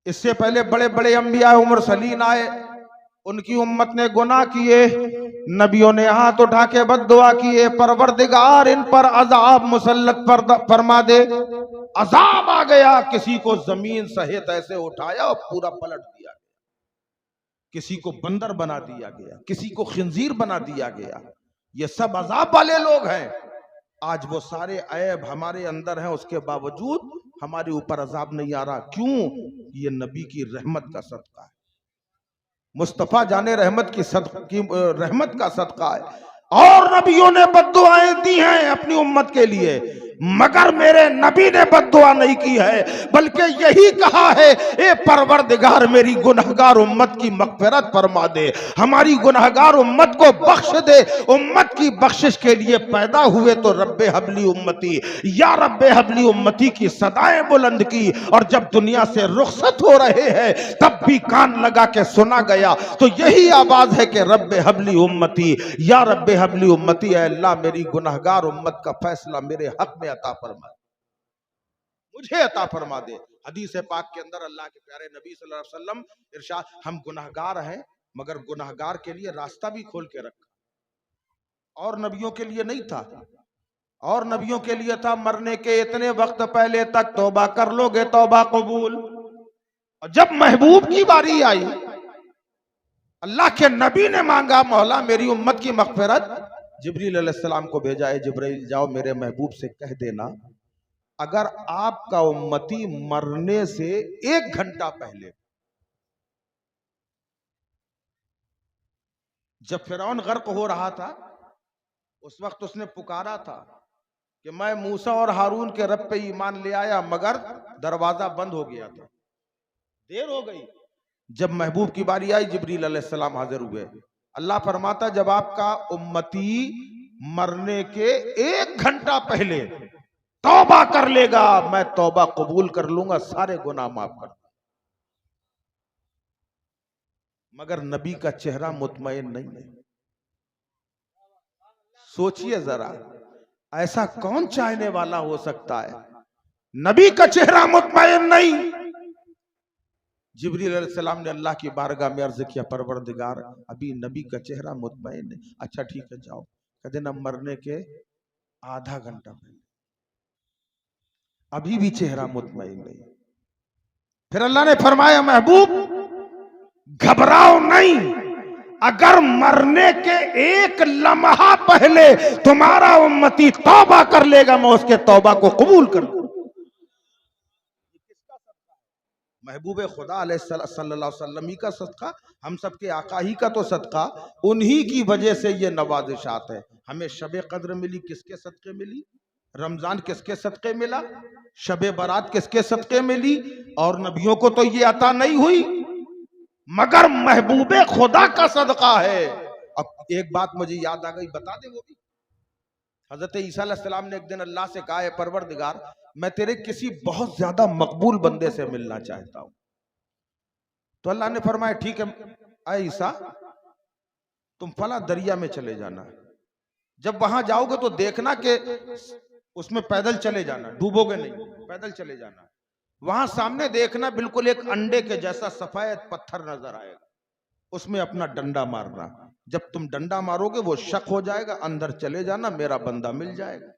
इससे पहले बड़े बड़े अंबिया मुरसलीन आए, उनकी उम्मत ने गुनाह किए, नबियों ने हाथ उठा के बद्दुआ किए, परवरदिगार इन पर अजाब मुसल्लत फरमा दे। अजाब आ गया, किसी को जमीन सहित ऐसे उठाया और पूरा पलट दिया, किसी को बंदर बना दिया गया, किसी को खिंजीर बना दिया गया। ये सब अजाब वाले लोग हैं। आज वो सारे ऐब हमारे अंदर हैं, उसके बावजूद हमारे ऊपर अजाब नहीं आ रहा। क्यों? ये नबी की रहमत का सदका है, मुस्तफा जाने रहमत की रहमत का सदका है। और नबियों ने बद्दुआएं दी हैं अपनी उम्मत के लिए, मगर मेरे नबी ने बद्दुआ नहीं की है, बल्कि यही कहा है, ए परवरदिगार मेरी गुनहगार उम्मत की मगफिरत फरमा दे, हमारी गुनहगार उम्मत को बख्श दे। उम्मत की बख्शिश के लिए पैदा हुए तो रब्बे हबली उम्मती, या रब्बे हबली उम्मती की सदाएं बुलंद की। और जब दुनिया से रुखसत हो रहे हैं तब भी कान लगा के सुना गया, तो यही आवाज है कि रब्बे हबली उम्मती, या रब्बे हबली उम्मती, अल्लाह मेरी गुनहगार उम्मत का फैसला मेरे हक में अता फरमा, मुझे अता फरमा दे। हदीस पाक के अंदर अल्लाह के प्यारे नबी सल्लल्लाहु अलैहि वसल्लम इरशाद, हम गुनहगार हैं, मगर गुनहगार के लिए रास्ता भी खोल के रखा। और नबियों के लिए नहीं था, और नबियों के लिए था, मरने के इतने वक्त पहले तक तौबा कर लोगे, तौबा कबूल। और जब महबूब की बारी आई, अल्लाह के नबी ने मांगा, मौला मेरी उम्मत की मगफिरत, जिब्रील अलैहिस्सलाम को भेजा है, जिब्रील जाओ मेरे महबूब से कह देना, अगर आपका उम्मती मरने से 1 घंटा पहले, जब फिरौन गर्क हो रहा था, उस वक्त उसने पुकारा था कि मैं मूसा और हारून के रब पे ईमान ले आया, मगर दरवाजा बंद हो गया था, देर हो गई। जब महबूब की बारी आई, जिब्रील अलैहिस्सलाम हाजिर हुए। अल्लाह फरमाता, जब आपका उम्मती मरने के 1 घंटा पहले तौबा कर लेगा, मैं तौबा कबूल कर लूंगा, सारे गुनाह माफ कर। मगर नबी का चेहरा मुतमईन नहीं है। सोचिए जरा, ऐसा कौन चाहने वाला हो सकता है? नबी का चेहरा मुतमईन नहीं। जिब्रील अलैहिस्सलाम ने अल्लाह की बारगाह में अर्ज किया, परवरदिगार अभी नबी का चेहरा मुतमईन नहीं। अच्छा ठीक है जाओ। कहते ना मरने के आधा घंटा पहले अभी भी चेहरा मुतमईन नहीं। फिर अल्लाह ने फरमाया महबूब घबराओ नहीं, अगर मरने के एक लम्हा पहले तुम्हारा उम्मती तौबा कर लेगा मैं उसके तौबा को कबूल कर दूंगा। महबूब खुदा सल्लल्लाहु अलैहि वसल्लम ही का सदका, हम सबके आका ही का तो सदका, उन्हीं की वजह से ये नवाजिशात है। हमें शबे कद्र मिली, किसके सदके मिली? रमजान किसके सदके मिला? शबे बारात किसके सदके मिली? और नबियों को तो ये अता नहीं हुई, मगर महबूबे खुदा का सदका है। अब एक बात मुझे याद आ गई, बता दे वो भी। हजरत ईसा अलैहिस्सलाम ने एक दिन अल्लाह से कहा है, परवरदिगार मैं तेरे किसी बहुत ज्यादा मकबूल बंदे से मिलना चाहता हूं। तो अल्लाह ने फरमाया ठीक है ऐ ईसा, तुम फला दरिया में चले जाना। जब वहां जाओगे तो देखना कि उसमें पैदल चले जाना, डूबोगे नहीं, पैदल चले जाना। वहां सामने देखना बिल्कुल एक अंडे के जैसा सफेद पत्थर नजर आएगा, उसमें अपना डंडा मारना। जब तुम डंडा मारोगे वो शक हो जाएगा, अंदर चले जाना, मेरा बंदा मिल जाएगा।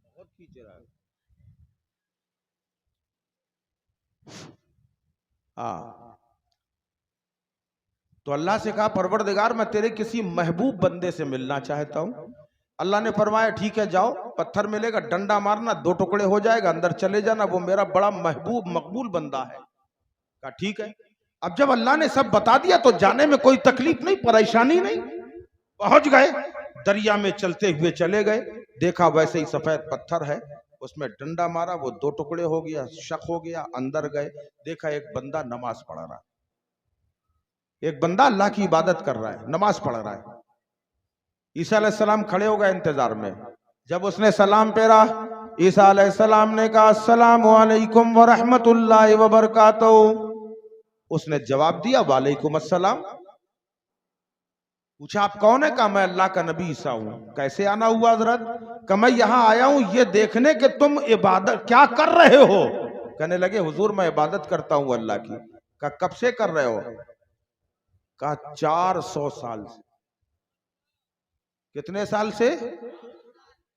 बहुत खींच रहा है। तो अल्लाह से कहा परवरदिगार मैं तेरे किसी महबूब बंदे से मिलना चाहता हूं। अल्लाह ने फरमाया ठीक है जाओ, पत्थर मिलेगा, डंडा मारना, दो टुकड़े हो जाएगा, अंदर चले जाना, वो मेरा बड़ा महबूब मकबूल बंदा है। कहा ठीक है। अब जब अल्लाह ने सब बता दिया तो जाने में कोई तकलीफ नहीं, परेशानी नहीं। पहुंच गए, दरिया में चलते हुए चले गए, देखा वैसे ही सफेद पत्थर है, उसमें डंडा मारा, वो दो टुकड़े हो गया, शक हो गया, अंदर गए, देखा एक बंदा नमाज पढ़ रहा है, एक बंदा अल्लाह की इबादत कर रहा है, नमाज पढ़ रहा है। ईसा अलैहिस्सलाम खड़े हो गए इंतजार में। जब उसने सलाम पेरा, ईसा अलैहिस्सलाम ने कहा अस्सलामु अलैकुम व रहमतुल्लाहि व बरकातहू। उसने जवाब दिया वालेकुम अस्सलाम। पूछा आप कौन है? कहा मैं अल्लाह का नबी ईसा हूं। कैसे आना हुआ हजरत? कहा मैं यहां आया हूं ये देखने के तुम इबादत क्या कर रहे हो। कहने लगे हुजूर मैं इबादत करता हूं अल्लाह की। कहा कब से कर रहे हो? कहा 400 साल से। कितने साल से?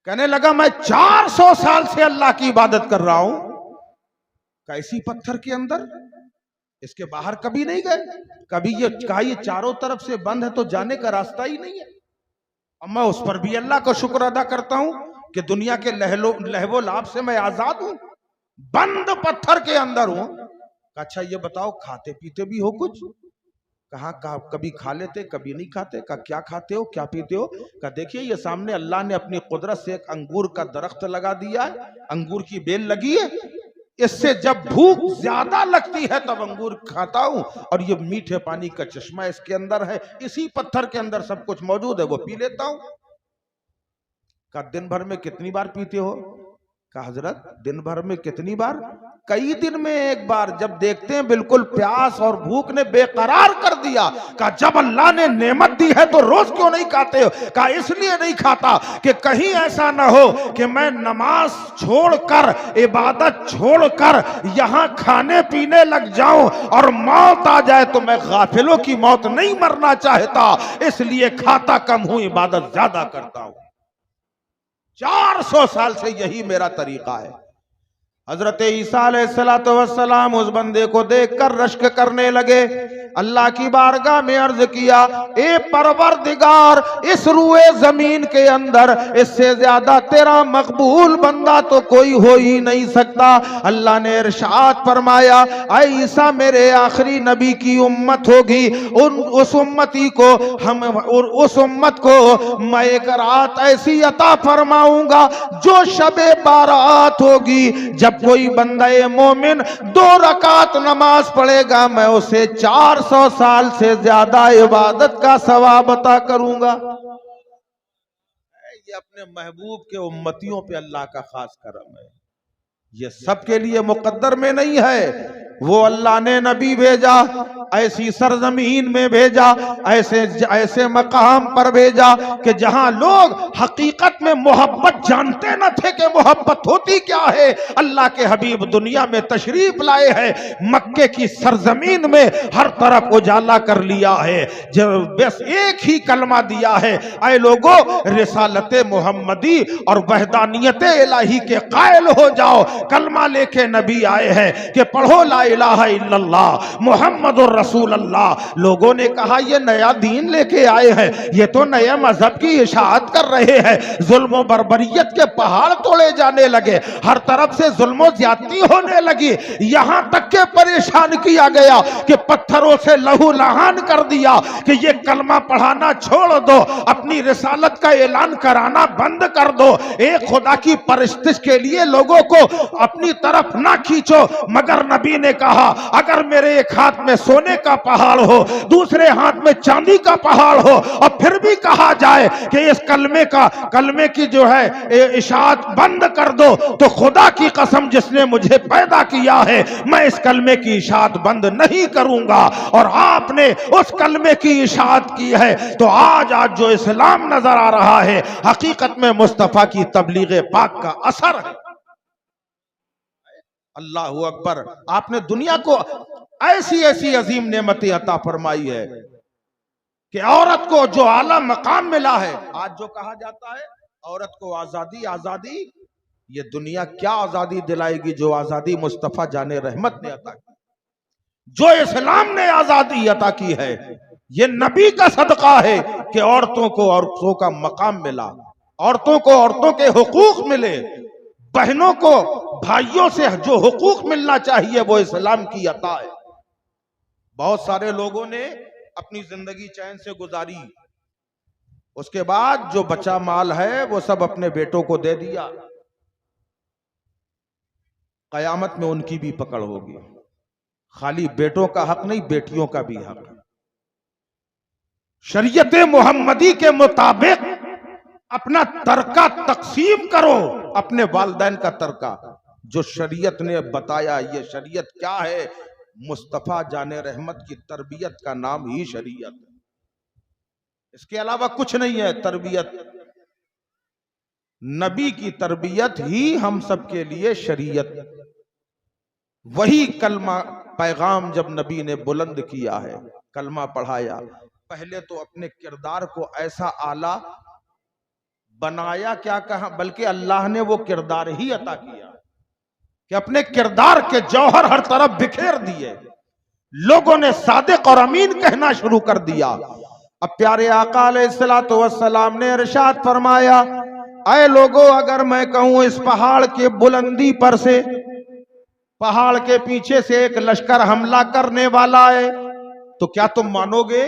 कहने लगा मैं 400 साल से अल्लाह की इबादत कर रहा हूं। कैसी पत्थर के अंदर, इसके बाहर कभी नहीं गए? कभी ये कहा ये चारों तरफ से बंद है तो जाने का रास्ता ही नहीं है। अब मैं उस पर भी अल्लाह का शुक्र अदा करता हूं कि दुनिया के लहवो लाभ से मैं आजाद हूं, बंद पत्थर के अंदर हूं। अच्छा ये बताओ खाते पीते भी हो कुछ? कहा कभी खा लेते कभी नहीं खाते। कहा क्या खाते हो क्या पीते हो? कहा देखिए ये सामने अल्लाह ने अपनी कुदरत से एक अंगूर का दरख्त लगा दिया है, अंगूर की बेल लगी है, इससे जब भूख ज्यादा लगती है तब अंगूर खाता हूं, और ये मीठे पानी का चश्मा इसके अंदर है, इसी पत्थर के अंदर सब कुछ मौजूद है, वो पी लेता हूं। कहा दिन भर में कितनी बार पीते हो? कहा हजरत दिन भर में कितनी बार? कई दिन में एक बार। जब देखते हैं बिल्कुल प्यास और भूख ने बेकरार कर दिया। कहा जब अल्लाह ने नेमत दी है तो रोज क्यों नहीं खाते हो? कहा इसलिए नहीं खाता कि कहीं ऐसा ना हो कि मैं नमाज छोड़कर इबादत छोड़कर यहां खाने पीने लग जाऊं और मौत आ जाए तो मैं गाफिलों की मौत नहीं मरना चाहता, इसलिए खाता कम हूं इबादत ज्यादा करता हूं। 400 साल से यही मेरा तरीका है। हजरत ईसा अलैहिस्सलाम उस बंदे को देखकर रश्क करने लगे। अल्लाह की बारगाह में अर्ज किया, ए परवरदिगार, इस रुए जमीन के अंदर इससे ज्यादा तेरा मकबूल बंदा तो कोई हो ही नहीं सकता। अल्लाह ने इरशाद फरमाया, ऐ ईसा मेरे आखिरी नबी की उम्मत होगी, उस उम्मती को उस उम्मत को मैं एक रात ऐसी अता फरमाऊंगा जो शबे बारात होगी। जब कोई बंदा मोमिन 2 रकात नमाज पढ़ेगा, मैं उसे 400 साल से ज्यादा इबादत का सवाब अता करूंगा। ये अपने महबूब के उम्मतियों पे अल्लाह का खास करम है। ये सबके लिए मुकद्दर में नहीं है। वो अल्लाह ने नबी भेजा, ऐसी सरजमीन में भेजा, ऐसे मकाम पर भेजा कि जहां लोग हकीकत में मोहब्बत जानते न थे कि मोहब्बत होती क्या है। अल्लाह के हबीब दुनिया में तशरीफ लाए हैं, मक्के की सरजमीन में हर तरफ उजाला कर लिया है। जब बस एक ही कलमा दिया है, ऐ लोगों, रिसालत मोहम्मदी और वहदानियत इलाही के कायल हो जाओ। कलमा लेके नबी आए हैं कि पढ़ो ला इलाहा इल्लल्लाह मुहम्मदुर रसूलुल्लाह। लोगों ने कहा ये नया दीन लेके आए हैं, ये तो नया मजहब की इशाअत कर रहे हैं। जुल्म बर्बरियत के पहाड़ तोड़े जाने लगे, हर तरफ से जुल्म ज्यादती होने लगी, यहां तक के परेशान किया गया कि पत्थरों से लहू लहान कर दिया कि ये कलमा पढ़ाना छोड़ दो, अपनी रिसालत का ऐलान कराना बंद कर दो। एक खुदा की परस्तिश के लिए लोगों को अपनी तरफ ना खींचो। मगर नबी ने कहा, अगर मेरे एक हाथ में सोने का पहाड़ हो, दूसरे हाथ में चांदी का पहाड़ हो, और फिर भी कहा जाए कि इस कलमे की जो है इशाअत बंद कर दो, तो खुदा की कसम जिसने मुझे पैदा किया है, मैं इस कलमे की इशाअत बंद नहीं करूंगा। और आपने उस कलमे की इशाअत की है, तो आज जो इस्लाम नजर आ रहा है, हकीकत में मुस्तफा की तबलीग पाक का असर है। अल्लाह अकबर। आपने दुनिया को ऐसी ऐसी अजीम नेमतें अता फरमाई है कि औरत को जो आला मकाम मिला है। आज जो कहा जाता है औरत को आजादी आजादी, ये दुनिया क्या आजादी दिलाएगी जो आजादी मुस्तफा जाने रहमत ने अता की, जो इस्लाम ने आजादी अता की है। ये नबी का सदका है कि औरतों को औरतों का मकाम मिला, औरतों को औरतों के हुकूक मिले, बहनों को भाइयों से जो हुकूक मिलना चाहिए वो इस्लाम की अता है। बहुत सारे लोगों ने अपनी जिंदगी चैन से गुजारी, उसके बाद जो बचा माल है वो सब अपने बेटों को दे दिया। कयामत में उनकी भी पकड़ होगी। खाली बेटों का हक नहीं, बेटियों का भी हक। शरीयत मोहम्मदी के मुताबिक अपना तरका तकसीम करो, अपने वालिदैन का तरका जो शरीयत ने बताया। ये शरीयत क्या है? मुस्तफा जाने रहमत की तरबियत का नाम ही शरीयत है, इसके अलावा कुछ नहीं है। तरबियत, नबी की तरबियत ही हम सब के लिए शरीयत। वही कलमा पैगाम जब नबी ने बुलंद किया है, कलमा पढ़ाया, पहले तो अपने किरदार को ऐसा आला बनाया, क्या कहा, बल्कि अल्लाह ने वो किरदार ही अता किया कि अपने किरदार के जौहर हर तरफ बिखेर दिए। लोगों ने सादिक और अमीन कहना शुरू कर दिया। अब प्यारे आका अलैहिस्सलातु वस्सलाम ने इरशाद फरमाया, ऐ लोगों, अगर मैं कहूं इस पहाड़ के बुलंदी पर से, पहाड़ के पीछे से एक लश्कर हमला करने वाला है, तो क्या तुम मानोगे?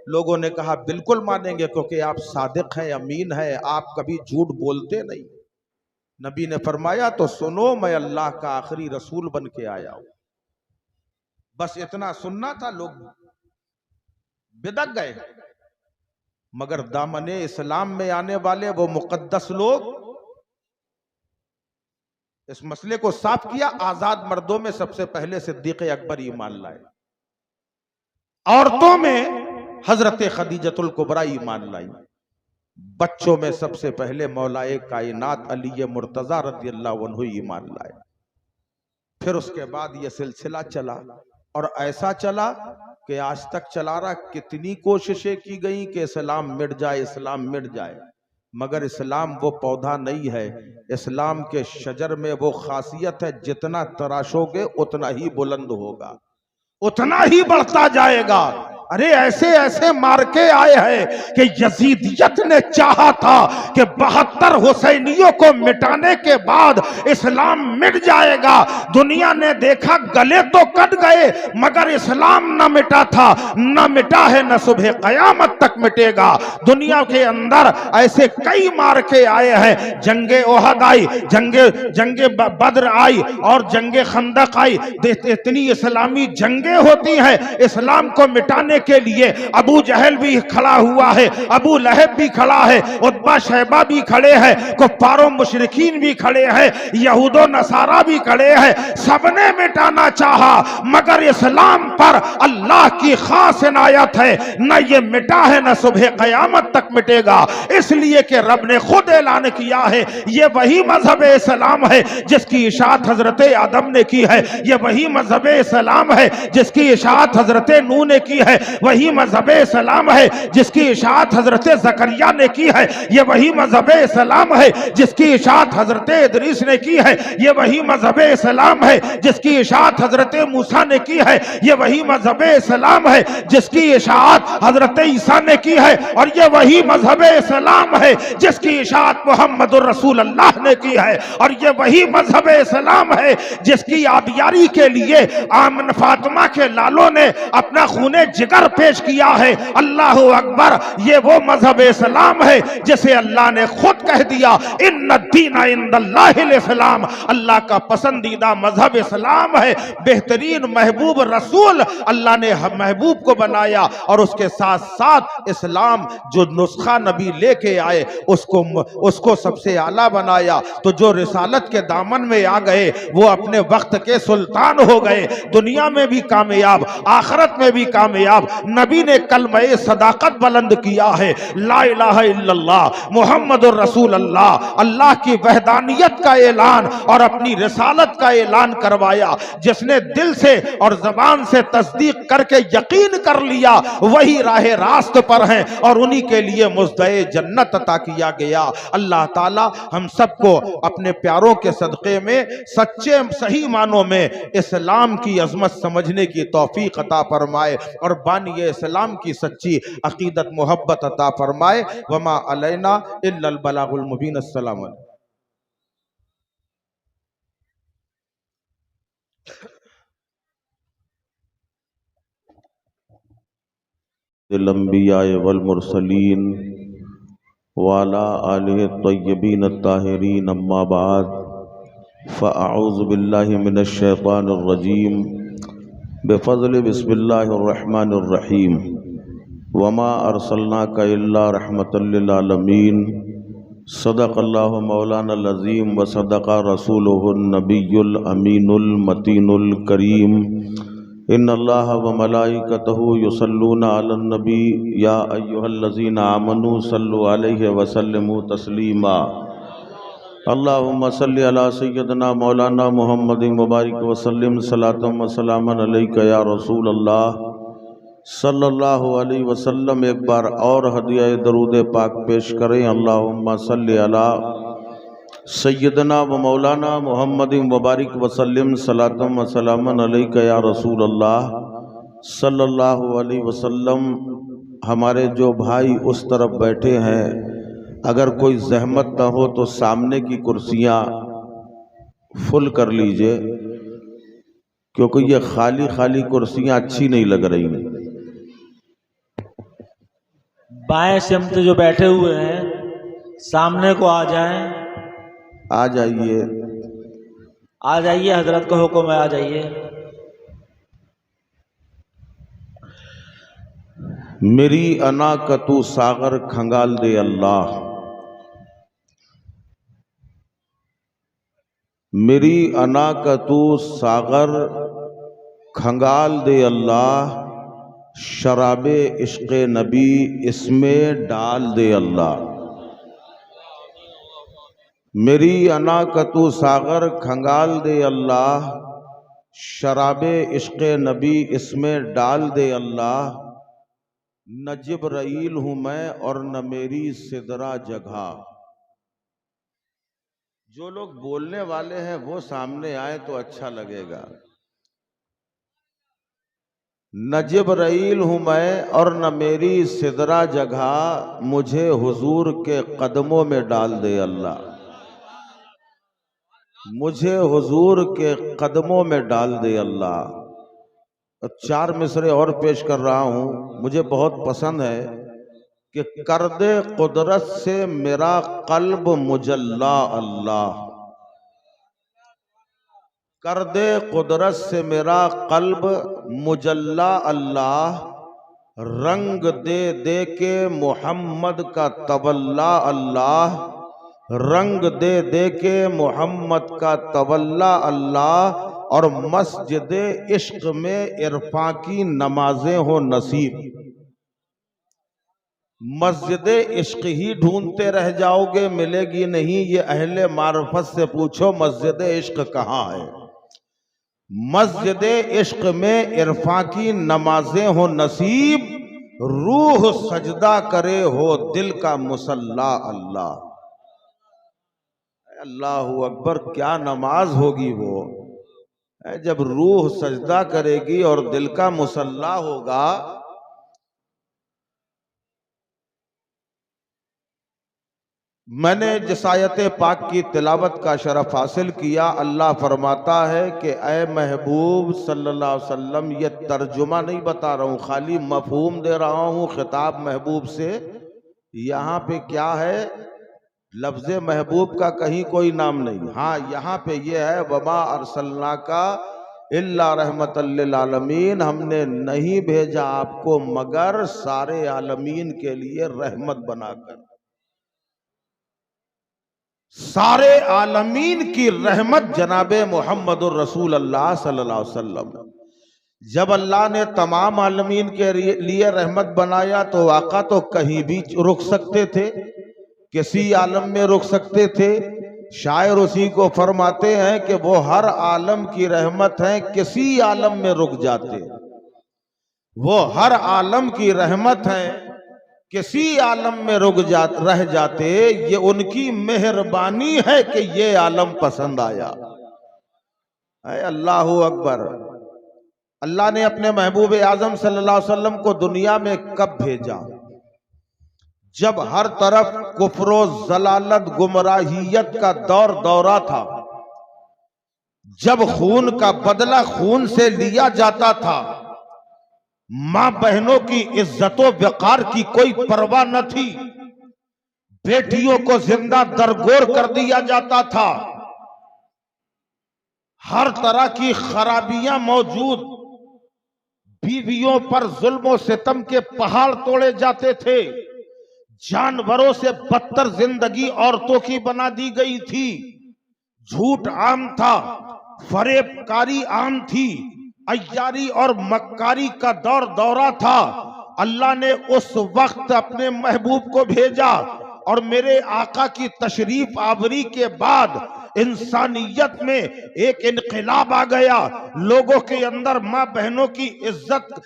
लोगों ने कहा बिल्कुल मानेंगे, क्योंकि आप सादिक हैं, अमीन हैं, आप कभी झूठ बोलते नहीं। नबी ने फरमाया, तो सुनो, मैं अल्लाह का आखिरी रसूल बन के आया हूं। बस इतना सुनना था, लोग बिदक गए। मगर दामने इस्लाम में आने वाले वो मुकद्दस लोग इस मसले को साफ किया। आजाद मर्दों में सबसे पहले सिद्दीक़ अकबर ईमान लाए, औरतों में हजरत खदीजतुल कुबरा ईमान लाई, बच्चों में सबसे पहले मौलाए कायनात अली मुर्तजा रज़ियल्लाहु अन्हु ईमान लाए। फिर उसके बाद यह सिलसिला चला और ऐसा चला कि आज तक चला रहा। कितनी कोशिशें की गई कि इस्लाम मिट जाए, इस्लाम मिट जाए, मगर इस्लाम वो पौधा नहीं है। इस्लाम के शजर में वो खासियत है, जितना तराशोगे उतना ही बुलंद होगा, उतना ही बढ़ता जाएगा। अरे ऐसे ऐसे मार्के आए हैं कि यजीदियत ने चाहा था कि 72 हुसैनियों को मिटाने के बाद इस्लाम मिट जाएगा। दुनिया ने देखा गले तो कट गए मगर इस्लाम न मिटा था, न मिटा है, न सुबह कयामत तक मिटेगा। दुनिया के अंदर ऐसे कई मार्के आए हैं। जंगे ओहद आई, जंगे बद्र आई और जंगे खंदक आई। इतनी इस्लामी जंगे होती हैं इस्लाम को मिटाने के लिए। अबू जहल भी खड़ा हुआ है, अबू लहब भी खड़ा है, उतबा शैबा भी खड़े हैं, कुफ्फारो मुशरिकीन भी खड़े हैं, यहूदो नसारा भी खड़े हैं। सबने मिटाना चाहा मगर इस्लाम पर अल्लाह की खास इनायत है, न ये मिटा है न सुबह कयामत तक मिटेगा। इसलिए कि रब ने खुद ऐलान किया है ये वही मजहब इस्लाम है जिसकी इशाअत हजरत आदम ने की है, ये वही मजहब इस्लाम है जिसकी इशाअत हजरत नूह ने की है, वही मजहब इस्लाम है जिसकी इशाअत हजरत जकरिया ने की है, ये वही मजहब इस्लाम है जिसकी इशाअत हजरत इदरीस ने की है, ये वही मजहब इस्लाम है जिसकी इशाअत हजरत मूसा ने की है, ये वही मजहब इस्लाम है जिसकी इशाअत हजरत ईसा ने की है, और ये वही मजहब इस्लाम है जिसकी इशाअत मुहम्मदुर रसूल अल्लाह ने की है, और ये वही मजहब इस्लाम है जिसकी आबियारी के लिए आमन फातिमा के लालों ने अपना खूने जिगर पेश किया है। अल्लाह अकबर, ये वो मजहब इस्लाम है जिसे अल्लाह ने खुद कह दिया इन्ना दीना इंदल्लाहिल इस्लाम, अल्लाह का पसंदीदा मजहब इस्लाम है। बेहतरीन महबूब रसूल अल्लाह ने महबूब को बनाया और उसके साथ साथ इस्लाम जो नुस्खा नबी लेके आए उसको सबसे आला बनाया। तो जो रिसालत के दामन में आ गए वो अपने वक्त के सुल्तान हो गए, दुनिया में भी कामयाब आखिरत में भी कामयाब। नबी ने कलमे सदाकत बुलंद किया है, ला इलाहा इल्लल्लाह मुहम्मदुर रसूल अल्लाह, अल्लाह की वहदानियत का ऐलान और अपनी रिसालत का ऐलान करवाया। जिसने दिल से और जबान से तस्दीक करके यकीन कर लिया वही राह रास्त पर हैं और उन्हीं के लिए मुज़्दए जन्नत अता किया गया। अल्लाह ताला हम सबको अपने प्यारों के सदक़े में सच्चे सही मानों में इस्लाम की अजमत समझने की तौफीक अता फरमाए और बानी इस्लाम की सच्ची अकीदत मोहब्बत अता फरमाए। वमा अलैना इल्लल बलागुल मुबीन। अस्सलाम वालेकुम। अंबिया वल मुरसलीन वाला आलिहि तय्यबीन ताहिरीन, अम्मा बाद फ़अऊज़ु बिल्लाहि मिनश शैतानिर रजीम, बिफ़ज़्लि बिस्मिल्लाहिर रहमानिर रहीम। वमा अरसलनाका इल्ला रहमतल लिल आलमीन। सदक़ल्लाहु मौलानल अज़ीम व सदक़ा रसूलुहुन नबियुल अमीनुल मतीनुल करीम। इन्नल्लाह व मलाइकतहु युसल्लूना अलन नबी या अय्युहल्लज़ीना आमनू सल्लु अलैहि व सल्लिमू तस्लीमा। अल्लाहुम्मा सल्लि अला सय्यदना मौलाना मुहम्मदिन मुबारक व सल्लिम सलातम व सलामन अलैका या रसूल अल्लाह सल्लल्लाहु अलैहि वसल्लम। एक बार और हदिया दरूद पाक पेश करें। अल्लाहुम्मा सल्लि अला सय्यदना व मौलाना मुहम्मदिन मुबारक वसल्लम सलातम व सलामन अलैका या रसूल अल्लाह सल्लल्लाहु अलैहि वसल्लम। हमारे जो भाई उस तरफ बैठे हैं, अगर कोई जहमत न हो तो सामने की कुर्सियां फुल कर लीजिए, क्योंकि ये खाली खाली कुर्सियां अच्छी नहीं लग रही। बाएं सिमत जो बैठे हुए हैं सामने को आ जाएं। आ जाइए, आ जाइए, हजरत का हुक्म है, आ जाइए। मेरी अना का तू सागर खंगाल दे अल्लाह, मेरी अना का तू सागर खंगाल दे अल्लाह, शराबे इश्क़ नबी इसमें डाल दे अल्लाह। मेरी अना का तू सागर खंगाल दे अल्लाह, शराबे इश्क़ नबी इसमें डाल दे अल्लाह। न जिब्राइल हूं मैं और न मेरी सिदरा जगह। जो लोग बोलने वाले हैं वो सामने आए तो अच्छा लगेगा। न जिब्राइल हूं मैं और न मेरी सिदरा जगह, मुझे हुजूर के कदमों में डाल दे अल्लाह। मुझे हुजूर के कदमों में डाल दे अल्लाह। और 4 मिसरे और पेश कर रहा हूं, मुझे बहुत पसंद है कि कर दे कुदरत से मेरा कल्ब मुजल्ला अल्लाह। कर दे कुदरत से मेरा कल्ब मुजल्ला अल्लाह। रंग दे दे के मोहम्मद का तवल्ला अल्लाह। रंग दे दे के मोहम्मद का तवल्ला अल्लाह। और मस्जिद इश्क में इरफा की नमाजें हो नसीब। मस्जिद इश्क ही ढूंढते रह जाओगे, मिलेगी नहीं। ये अहले मार्फत से पूछो मस्जिद इश्क कहाँ है। मस्जिद इश्क में इरफा की नमाजें हो नसीब। रूह सजदा करे हो दिल का मुसल्ला अल्लाह। अल्लाहु अकबर, क्या नमाज होगी वो जब रूह सजदा करेगी और दिल का मुसल्ला होगा। मैंने जिस आयत पाक की तिलावत का शरफ हासिल किया, अल्लाह फरमाता है कि ए महबूब सल्लल्लाहु अलैहि वसल्लम, ये तर्जुमा नहीं बता रहा हूँ, खाली मफहूम दे रहा हूँ खिताब महबूब से। यहाँ पे क्या है, लफ्ज़ महबूब का कहीं कोई नाम नहीं। हाँ, यहाँ पे ये है वमा अरसलना का इल्ला रहमतल लिल आलमीन, हमने नहीं भेजा आपको मगर सारे आलमीन के लिए रहमत बनाकर। सारे आलमीन की रहमत जनाबे मोहम्मदुर रसूल अल्लाह सल्लल्लाहु अलैहि वसल्लम। जब अल्लाह ने तमाम आलमीन के लिए रहमत बनाया तो आका तो कहीं भी रुक सकते थे, किसी आलम में रुक सकते थे। शायर उसी को फरमाते हैं कि वो हर आलम की रहमत है, किसी आलम में रुक जाते। वो हर आलम की रहमत है, किसी आलम में रह जाते। ये उनकी मेहरबानी है कि ये आलम पसंद आया। अल्लाहु अकबर। अल्लाह ने अपने महबूब आजम सल्लल्लाहु अलैहि वसल्लम को दुनिया में कब भेजा? जब हर तरफ कुफ्र जलालत गुमराहियत का दौरा था, जब खून का बदला खून से लिया जाता था, मां बहनों की इज्जतों वक़ार की कोई परवाह न थी, बेटियों को जिंदा दरगोर कर दिया जाता था, हर तरह की खराबियां मौजूद, बीवियों पर जुल्म सितम के पहाड़ तोड़े जाते थे, जानवरों से बदतर जिंदगी औरतों की बना दी गई थी, झूठ आम था, फरेबकारी आम थी, अय्यारी और मक्कारी का दौरा था। अल्लाह ने उस वक्त अपने महबूब को भेजा और मेरे आका की तशरीफ आवरी के बाद इंसानियत में एक इनकलाब आ गया। लोगों के अंदर मां बहनों की इज्जत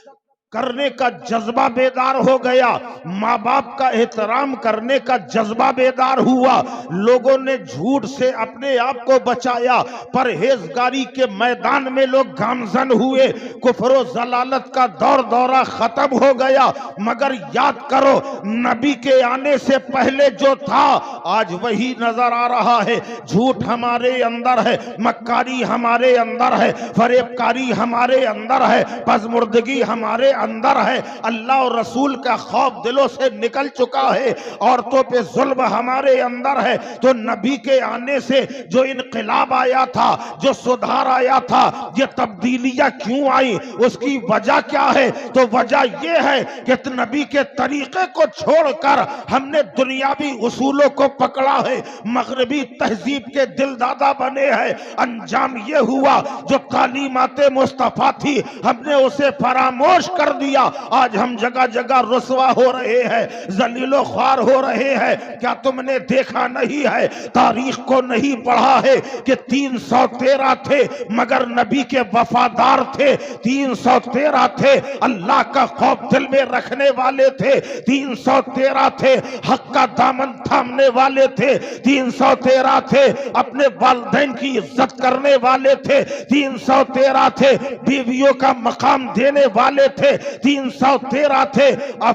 करने का जज्बा बेदार हो गया, माँ बाप का एहतराम करने का जज्बा बेदार हुआ। लोगों ने झूठ से अपने आप को बचाया, परहेजगारी के मैदान में लोग गामजन हुए, कुफ्र जलालत का दौरा खत्म हो गया। मगर याद करो, नबी के आने से पहले जो था आज वही नजर आ रहा है। झूठ हमारे अंदर है, मक्कारी हमारे अंदर है, फरेबकारी हमारे अंदर है, पसमुर्दगी हमारे अंदर है। अल्लाह और रसूल का खौफ दिलों से निकल चुका है, औरतों पे जुल्म हमारे अंदर है। तो नबी के आने से जो इनकलाब आया था, जो सुधार आया था, ये तब्दीलियां क्यों आई, उसकी वजह क्या है? तो वजह ये है कि नबी के तरीके को छोड़कर हमने दुनियावी उसूलों को पकड़ा है, मगरबी तहजीब के दिलदादा बने हैं। अंजाम ये हुआ जो तालीमाते मुस्तफा थी हमने उसे फरामोश कर कर दिया। आज हम जगह जगह रुसवा हो रहे हैं, जलीलो ख्वार हो रहे हैं। क्या तुमने देखा नहीं है, तारीख को नहीं पढ़ा है कि 313 थे मगर नबी के वफादार थे, 313 थे अल्लाह का खौफ दिल में रखने वाले थे, 313 थे हक का दामन थामने वाले थे, 313 थे अपने वालिदैन की इज्जत करने वाले थे, 313 थे बीवियों का मकाम देने वाले थे, 313 थे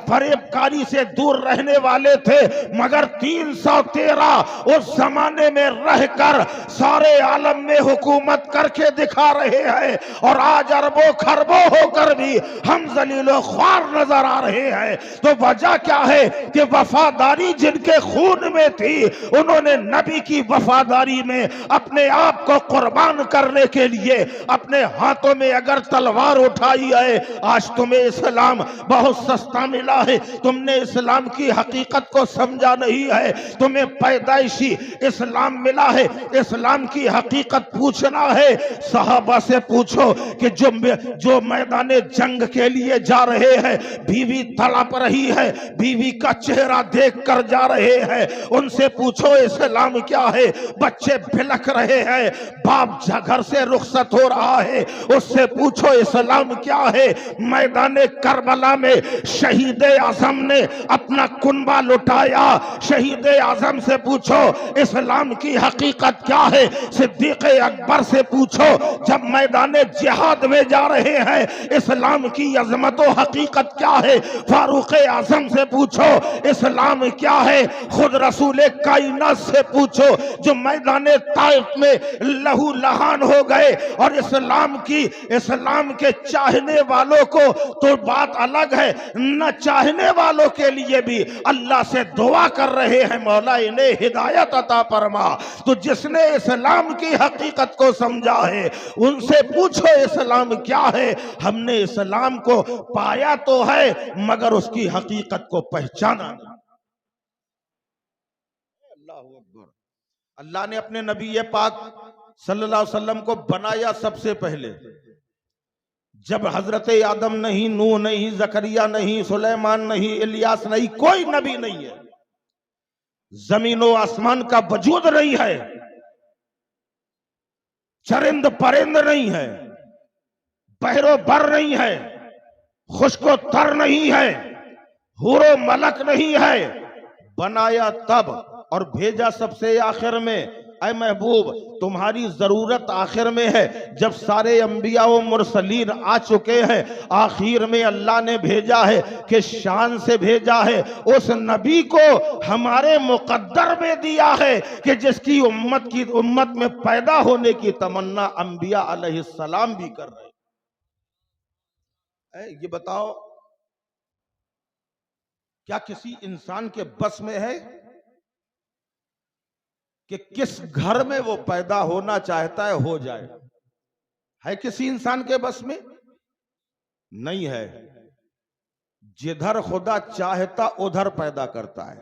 फरेबकारी से दूर रहने वाले थे। मगर 313 उस जमाने में रहकर सारे आलम में हुकूमत करके दिखा रहे हैं और आज अरबों खरबों होकर भी हम जलीलो ख्वार नजर आ रहे हैं। तो वजह क्या है कि वफादारी जिनके खून में थी उन्होंने नबी की वफादारी में अपने आप को कुर्बान करने के लिए अपने हाथों में अगर तलवार उठाई है। आज तुम्हें इस्लाम बहुत सस्ता मिला है, तुमने इस्लाम की हकीकत को समझा नहीं है, तुम्हें पैदाइशी इस्लाम मिला है, इस्लाम की हकीकत पूछना है। सहाबा से पूछो कि जो मैदाने जंग के लिए जा रहे हैं, बीवी तड़प रही है, बीवी का चेहरा देख कर जा रहे हैं, उनसे पूछो इस्लाम क्या है। बच्चे भिलक रहे हैं, बाप घर से रुखसत हो रहा है, उससे पूछो इस्लाम क्या है। मैदाने करबला में शहीद आजम ने अपना कुनबा लुटाया, शहीद आजम से पूछो इस्लाम की हकीकत क्या है। सिद्दीक अकबर से पूछो जब मैदाने जिहाद में जा रहे हैं इस्लाम की अजमत व हकीकत क्या है। फारूक आजम से पूछो इस्लाम क्या है। खुद रसूल कायनात से पूछो जो मैदाने ताइफ में लहू लहान हो गए और इस्लाम के चाहने वालों को तो बात अलग है, न चाहने वालों के लिए भी अल्लाह से दुआ कर रहे हैं मौला इन्हें हिदायत अता फरमा। तो जिसने इस्लाम की हकीकत को समझा है उनसे पूछो इस्लाम क्या है। हमने इस्लाम को पाया तो है मगर उसकी हकीकत को पहचाना नहीं। अल्लाहू अकबर। अल्लाह ने अपने नबी पाक सल्लल्लाहु अलैहि वसल्लम को बनाया सबसे पहले। जब हजरत आदम नहीं, नूह नहीं, जकरिया नहीं, सुलेमान नहीं, इलियास नहीं, कोई नबी नहीं है, जमीनों आसमान का वजूद नहीं है, चरिंद परिंद नहीं है, बहरो बर नहीं है, खुशको तर नहीं है, हुरो मलक नहीं है, बनाया तब और भेजा सबसे आखिर में। ऐ महबूब तुम्हारी जरूरत आखिर में है, जब सारे अंबिया व मुरसलीन आ चुके हैं, आखिर में अल्लाह ने भेजा है कि शान से भेजा है। उस नबी को हमारे मुकद्दर में दिया है कि जिसकी उम्मत में पैदा होने की तमन्ना अंबिया अलैहिस्सलाम भी कर रहे हैं। ये बताओ क्या किसी इंसान के बस में है कि किस घर में वो पैदा होना चाहता है हो जाए? है किसी इंसान के बस में? नहीं है। जिधर खुदा चाहता उधर पैदा करता है।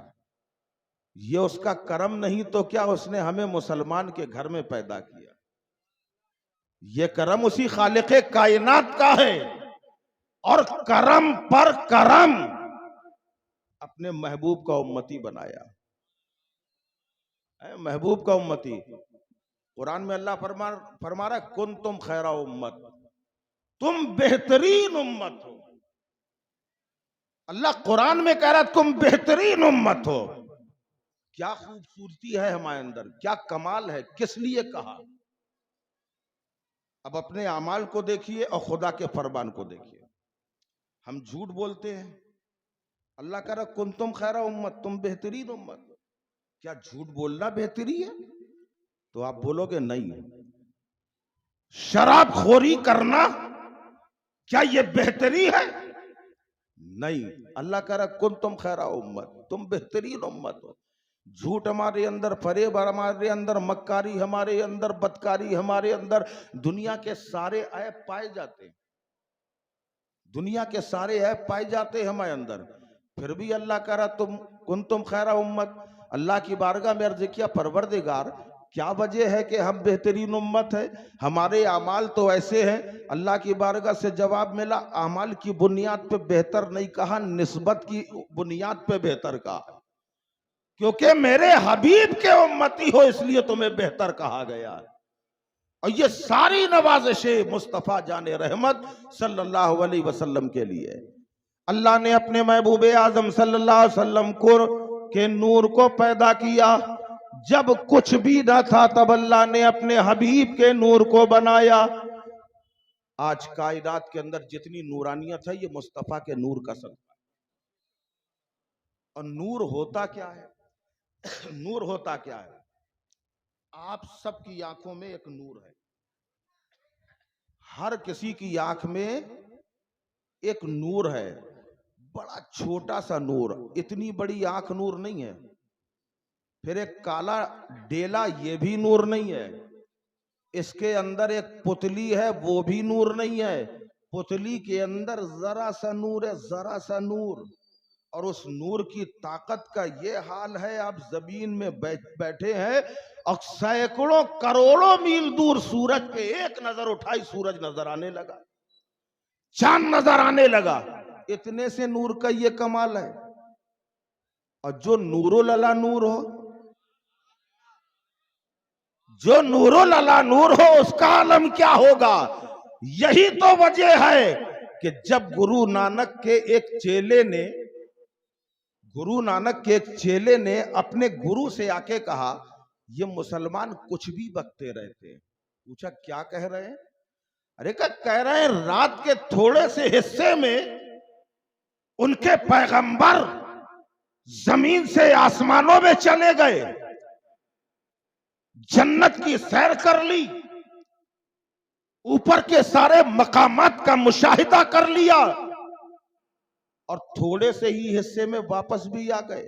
ये उसका करम नहीं तो क्या उसने हमें मुसलमान के घर में पैदा किया। ये करम उसी खालिक़े कायनात का है और करम पर करम अपने महबूब का उम्मती बनाया। महबूब का उम्मती। कुरान में अल्लाह फरमा रहा कुन तुम खैरा उम्मत, तुम बेहतरीन उम्मत हो। अल्लाह कुरान में कह रहा तुम बेहतरीन उम्मत हो। क्या खूबसूरती है हमारे अंदर, क्या कमाल है, किस लिए कहा। अब अपने अमाल को देखिए और खुदा के फरमान को देखिए। हम झूठ बोलते हैं, अल्लाह कह रहा कुन तुम खैरा उम्मत, तुम बेहतरीन उम्मत। क्या झूठ बोलना बेहतरी है? तो आप बोलोगे नहीं। शराब खोरी करना क्या ये बेहतरी है? नहीं। अल्लाह कह रहा कुन तुम खैरा उम्मत, तुम बेहतरीन उम्मत हो। झूठ हमारे अंदर, फरेब हमारे अंदर, मक्कारी हमारे अंदर, बदकारी हमारे अंदर, दुनिया के सारे ऐप पाए जाते हैं, दुनिया के सारे ऐप पाए जाते हैं हमारे अंदर। फिर भी अल्लाह कह रहा तुम कुन तुम खैरा उम्मत। अल्लाह की बारगाह में अर्ज किया परवरदिगार क्या वजह है कि हम बेहतरीन उम्मत है? हमारे अमाल तो ऐसे हैं। अल्लाह की बारगाह से जवाब मिला, अमाल की बुनियाद पे बेहतर नहीं कहा, निस्बत की बुनियाद पे बेहतर कहा, क्योंकि मेरे हबीब के उम्मती हो इसलिए तुम्हें बेहतर कहा गया है। और ये सारी नवाजिशें मुस्तफा जाने रहमत सल्लल्लाहु अलैहि वसल्लम के लिए। अल्लाह ने अपने महबूब आजम सल्लल्लाहु अलैहि वसल्लम को के नूर को पैदा किया। जब कुछ भी न था तब अल्लाह ने अपने हबीब के नूर को बनाया। आज कायनात के अंदर जितनी नूरानियत है ये मुस्तफा के नूर का सदका है। और नूर होता क्या है? नूर होता क्या है? आप सबकी आंखों में एक नूर है, हर किसी की आंख में एक नूर है, बड़ा छोटा सा नूर, इतनी बड़ी आंख नूर नहीं है। फिर एक काला डेला, ये भी नूर नहीं है। इसके अंदर एक पुतली है, वो भी नूर नहीं है। पुतली के अंदर जरा सा नूर है, जरा सा नूर। और उस नूर की ताकत का ये हाल है, आप जमीन में बैठे हैं और सैकड़ों करोड़ों मील दूर सूरज पे एक नजर उठाई, सूरज नजर आने लगा, चांद नजर आने लगा। इतने से नूर का ये कमाल है। और जो नूरुल अला नूर हो, जो नूरुल अला नूर हो, उसका आलम क्या होगा? यही तो वजह है कि जब गुरु नानक के एक चेले ने अपने गुरु से आके कहा, ये मुसलमान कुछ भी बकते रहते हैं। पूछा क्या कह रहे हैं? अरे कह रहे हैं रात के थोड़े से हिस्से में उनके पैगंबर जमीन से आसमानों में चले गए, जन्नत की सैर कर ली, ऊपर के सारे मकामात का मुशाहिदा कर लिया और थोड़े से ही हिस्से में वापस भी आ गए।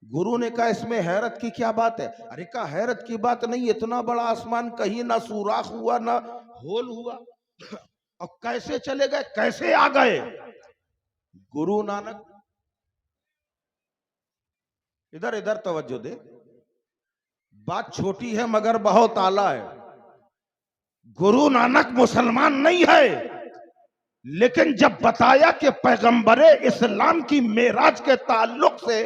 गुरु ने कहा इसमें हैरत की क्या बात है? अरे कहा हैरत की बात नहीं, इतना बड़ा आसमान कहीं ना सुराख हुआ ना होल हुआ, और कैसे चले गए, कैसे आ गए? गुरु नानक, इधर इधर तवज्जो दे, बात छोटी है मगर बहुत आला है। गुरु नानक मुसलमान नहीं है, लेकिन जब बताया कि पैगंबरे इस्लाम की मेराज के ताल्लुक से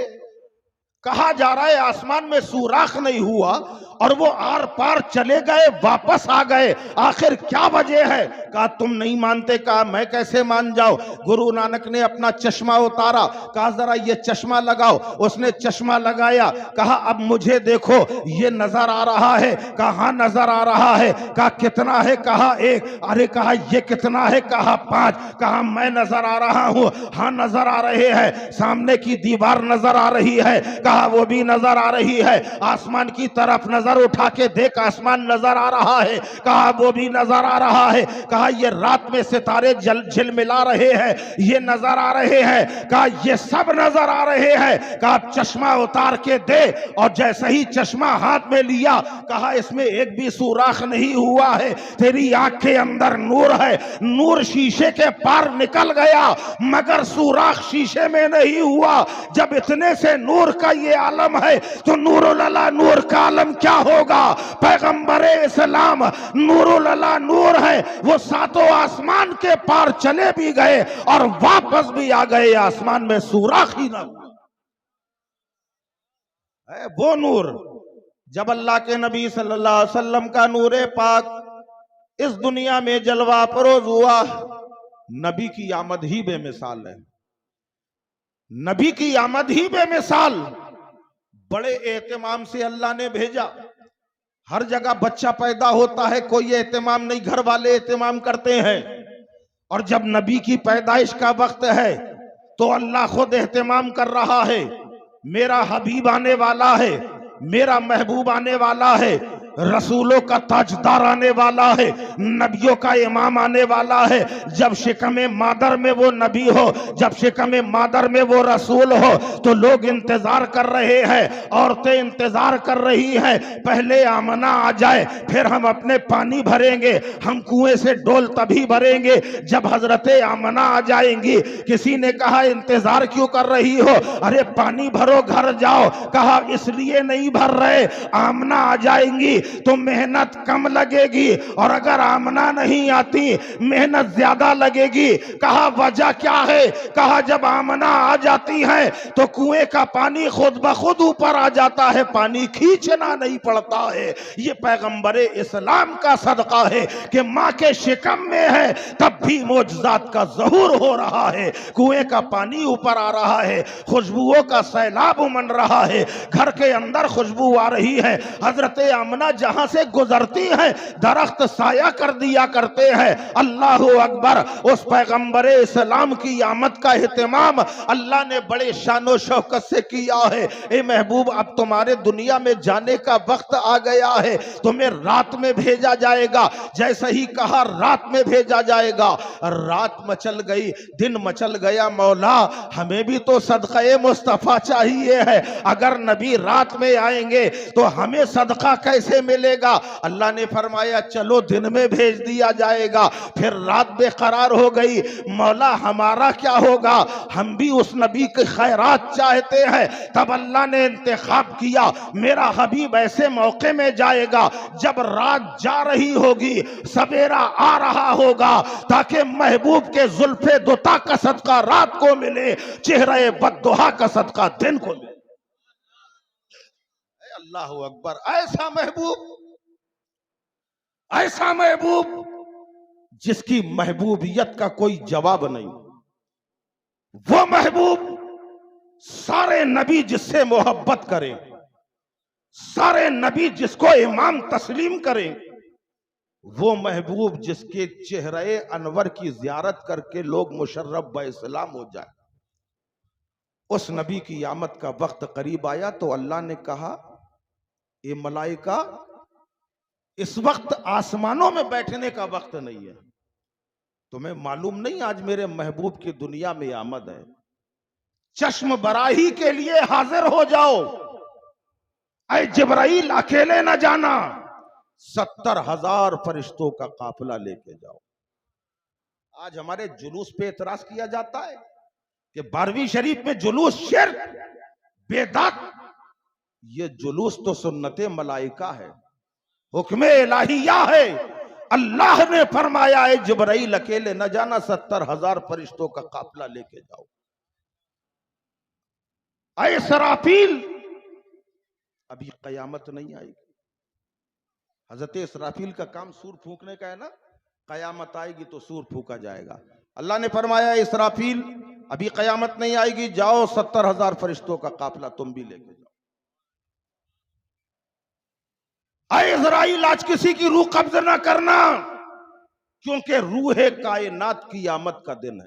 कहा जा रहा है आसमान में सुराख नहीं हुआ और वो आर पार चले गए, वापस आ गए, आखिर क्या वजह है? कहा तुम नहीं मानते, कहा मैं कैसे मान जाऊं। गुरु नानक ने अपना चश्मा उतारा, कहा जरा ये चश्मा लगाओ। उसने चश्मा लगाया, कहा अब मुझे देखो, ये नजर आ रहा है? कहा हाँ नजर आ रहा है। कहा कितना है? कहा 1। अरे कहा ये कितना है? कहा 5। कहा मैं नजर आ रहा हूं? हाँ नजर आ रहे हैं। सामने की दीवार नजर आ रही है? कहा वो भी नजर आ रही है। आसमान की तरफ नजर उठा के देख, आसमान नजर आ रहा है? कहा वो भी नजर आ रहा है। कहा ये रात में सितारे झिलमिला रहे हैं, ये नजर आ रहे हैं? कहा ये सब नजर आ रहे हैं। कहा चश्मा उतार के दे। और जैसे ही चश्मा हाथ में लिया, कहा इसमें एक भी सुराख नहीं हुआ है, तेरी आंख के अंदर नूर है। नूर शीशे के पार निकल गया मगर सुराख शीशे में नहीं हुआ। जब इतने से नूर का ये आलम है तो नूरुल अला नूर का आलम क्या होगा? पैगंबरे इस्लाम नूरुल अला नूर है, वो सातों आसमान के पार चले भी गए और वापस भी आ गए, आसमान में सुराख ही ना हुआ। वो नूर, जब अल्लाह के नबी सल्लल्लाहु अलैहि वसल्लम का नूरे पाक इस दुनिया में जलवा फरोज हुआ, नबी की आमद ही बेमिसाल है। नबी की आमद ही बेमिसाल, बड़े एहतमाम से अल्लाह ने भेजा। हर जगह बच्चा पैदा होता है, कोई एहतमाम नहीं, घर वाले एहतमाम करते हैं। और जब नबी की पैदाइश का वक्त है तो अल्लाह खुद एहतमाम कर रहा है। मेरा हबीब आने वाला है, मेरा महबूब आने वाला है, रसूलों का ताजदार आने वाला है, नबियों का इमाम आने वाला है। जब शिकमे मादर में वो नबी हो, जब शिकमे मादर में वो रसूल हो, तो लोग इंतजार कर रहे हैं, औरतें इंतजार कर रही हैं, पहले आमना आ जाए फिर हम अपने पानी भरेंगे। हम कुएं से डोल तभी भरेंगे जब हजरत आमना आ जाएंगी। किसी ने कहा इंतजार क्यों कर रही हो? अरे पानी भरो, घर जाओ। कहा इसलिए नहीं भर रहे, आमना आ जाएंगी तो मेहनत कम लगेगी, और अगर आमना नहीं आती मेहनत ज्यादा लगेगी। कहा वजह क्या है? कहा जब आमना आ जाती है तो कुएं का पानी खुद ब खुद ऊपर आ जाता है, पानी खींचना नहीं पड़ता है। ये पैगंबरे इस्लाम का सदका है कि मां के शिकम में है तब भी मौजज़ात का ज़हूर हो रहा है। कुएं का पानी ऊपर आ रहा है, खुशबुओं का सैलाब उमड़ रहा है, घर के अंदर खुशबू आ रही है। हजरत आमना जहां से गुजरती है दरख्त साया कर दिया करते हैं। अल्लाह अकबर। उस पैगंबरे इस्लाम की आमद का एहतमाम अल्लाह ने बड़े शानो शौकत से किया है। ए महबूब, अब तुम्हारे दुनिया में जाने का वक्त आ गया है, तुम्हें रात में भेजा जाएगा। जैसे ही कहा रात में भेजा जाएगा, रात मचल गई, दिन मचल गया। मौला हमें भी तो सदक़े मुस्तफ़ा चाहिए है, अगर नबी रात में आएंगे तो हमें सदका कैसे मिलेगा? अल्लाह ने फरमाया चलो दिन में भेज दिया जाएगा। फिर रात बेकरार हो गई। मौला हमारा क्या होगा? हम भी उस नबी की खैरात चाहते हैं। तब अल्लाह ने इंतखाब किया, मेरा हबीब ऐसे मौके में जाएगा जब रात जा रही होगी, सवेरा आ रहा होगा, ताकि महबूब के जुल्फे दुता का सदका रात को मिले, चेहरे बद्दुहा का सदका दिन को मिले। अल्लाह अकबर। ऐसा महबूब, ऐसा महबूब जिसकी महबूबियत का कोई जवाब नहीं। वो महबूब सारे नबी जिससे मोहब्बत करें, सारे नबी जिसको इमाम तस्लीम करें, वो महबूब जिसके चेहरे अनवर की जियारत करके लोग मुशर्रफ ब इस्लाम हो जाए। उस नबी की आमद का वक्त करीब आया तो अल्लाह ने कहा, ये मलाइका इस वक्त आसमानों में बैठने का वक्त नहीं है। तुम्हें मालूम नहीं आज मेरे महबूब की दुनिया में आमद है, चश्म बराही के लिए हाजिर हो जाओ। ऐ जिब्राइल अकेले न जाना, 70,000 फरिश्तों का काफिला लेके जाओ। आज हमारे जुलूस पे एतराज किया जाता है कि 12वीं शरीफ में जुलूस शिर्क बेदात। ये जुलूस तो सुन्नते मलाइका है, हुक्म इलाहिया है। अल्लाह ने फरमाया है जिब्राइल अकेले न जाना, 70,000 फरिश्तों का काफिला लेके जाओ। ऐ इसराफील, अभी कयामत नहीं आएगी। हजरत इसराफील का काम सूर फूंकने का है ना, कयामत आएगी तो सूर फूंका जाएगा। अल्लाह ने फरमाया इसराफील अभी कयामत नहीं आएगी, जाओ 70,000 फरिश्तों का काफिला तुम भी लेके जाओ। ऐ इज़राइल, आज किसी की रूह कब्ज ना करना, क्योंकि रूह कायनात की आमद का दिन है।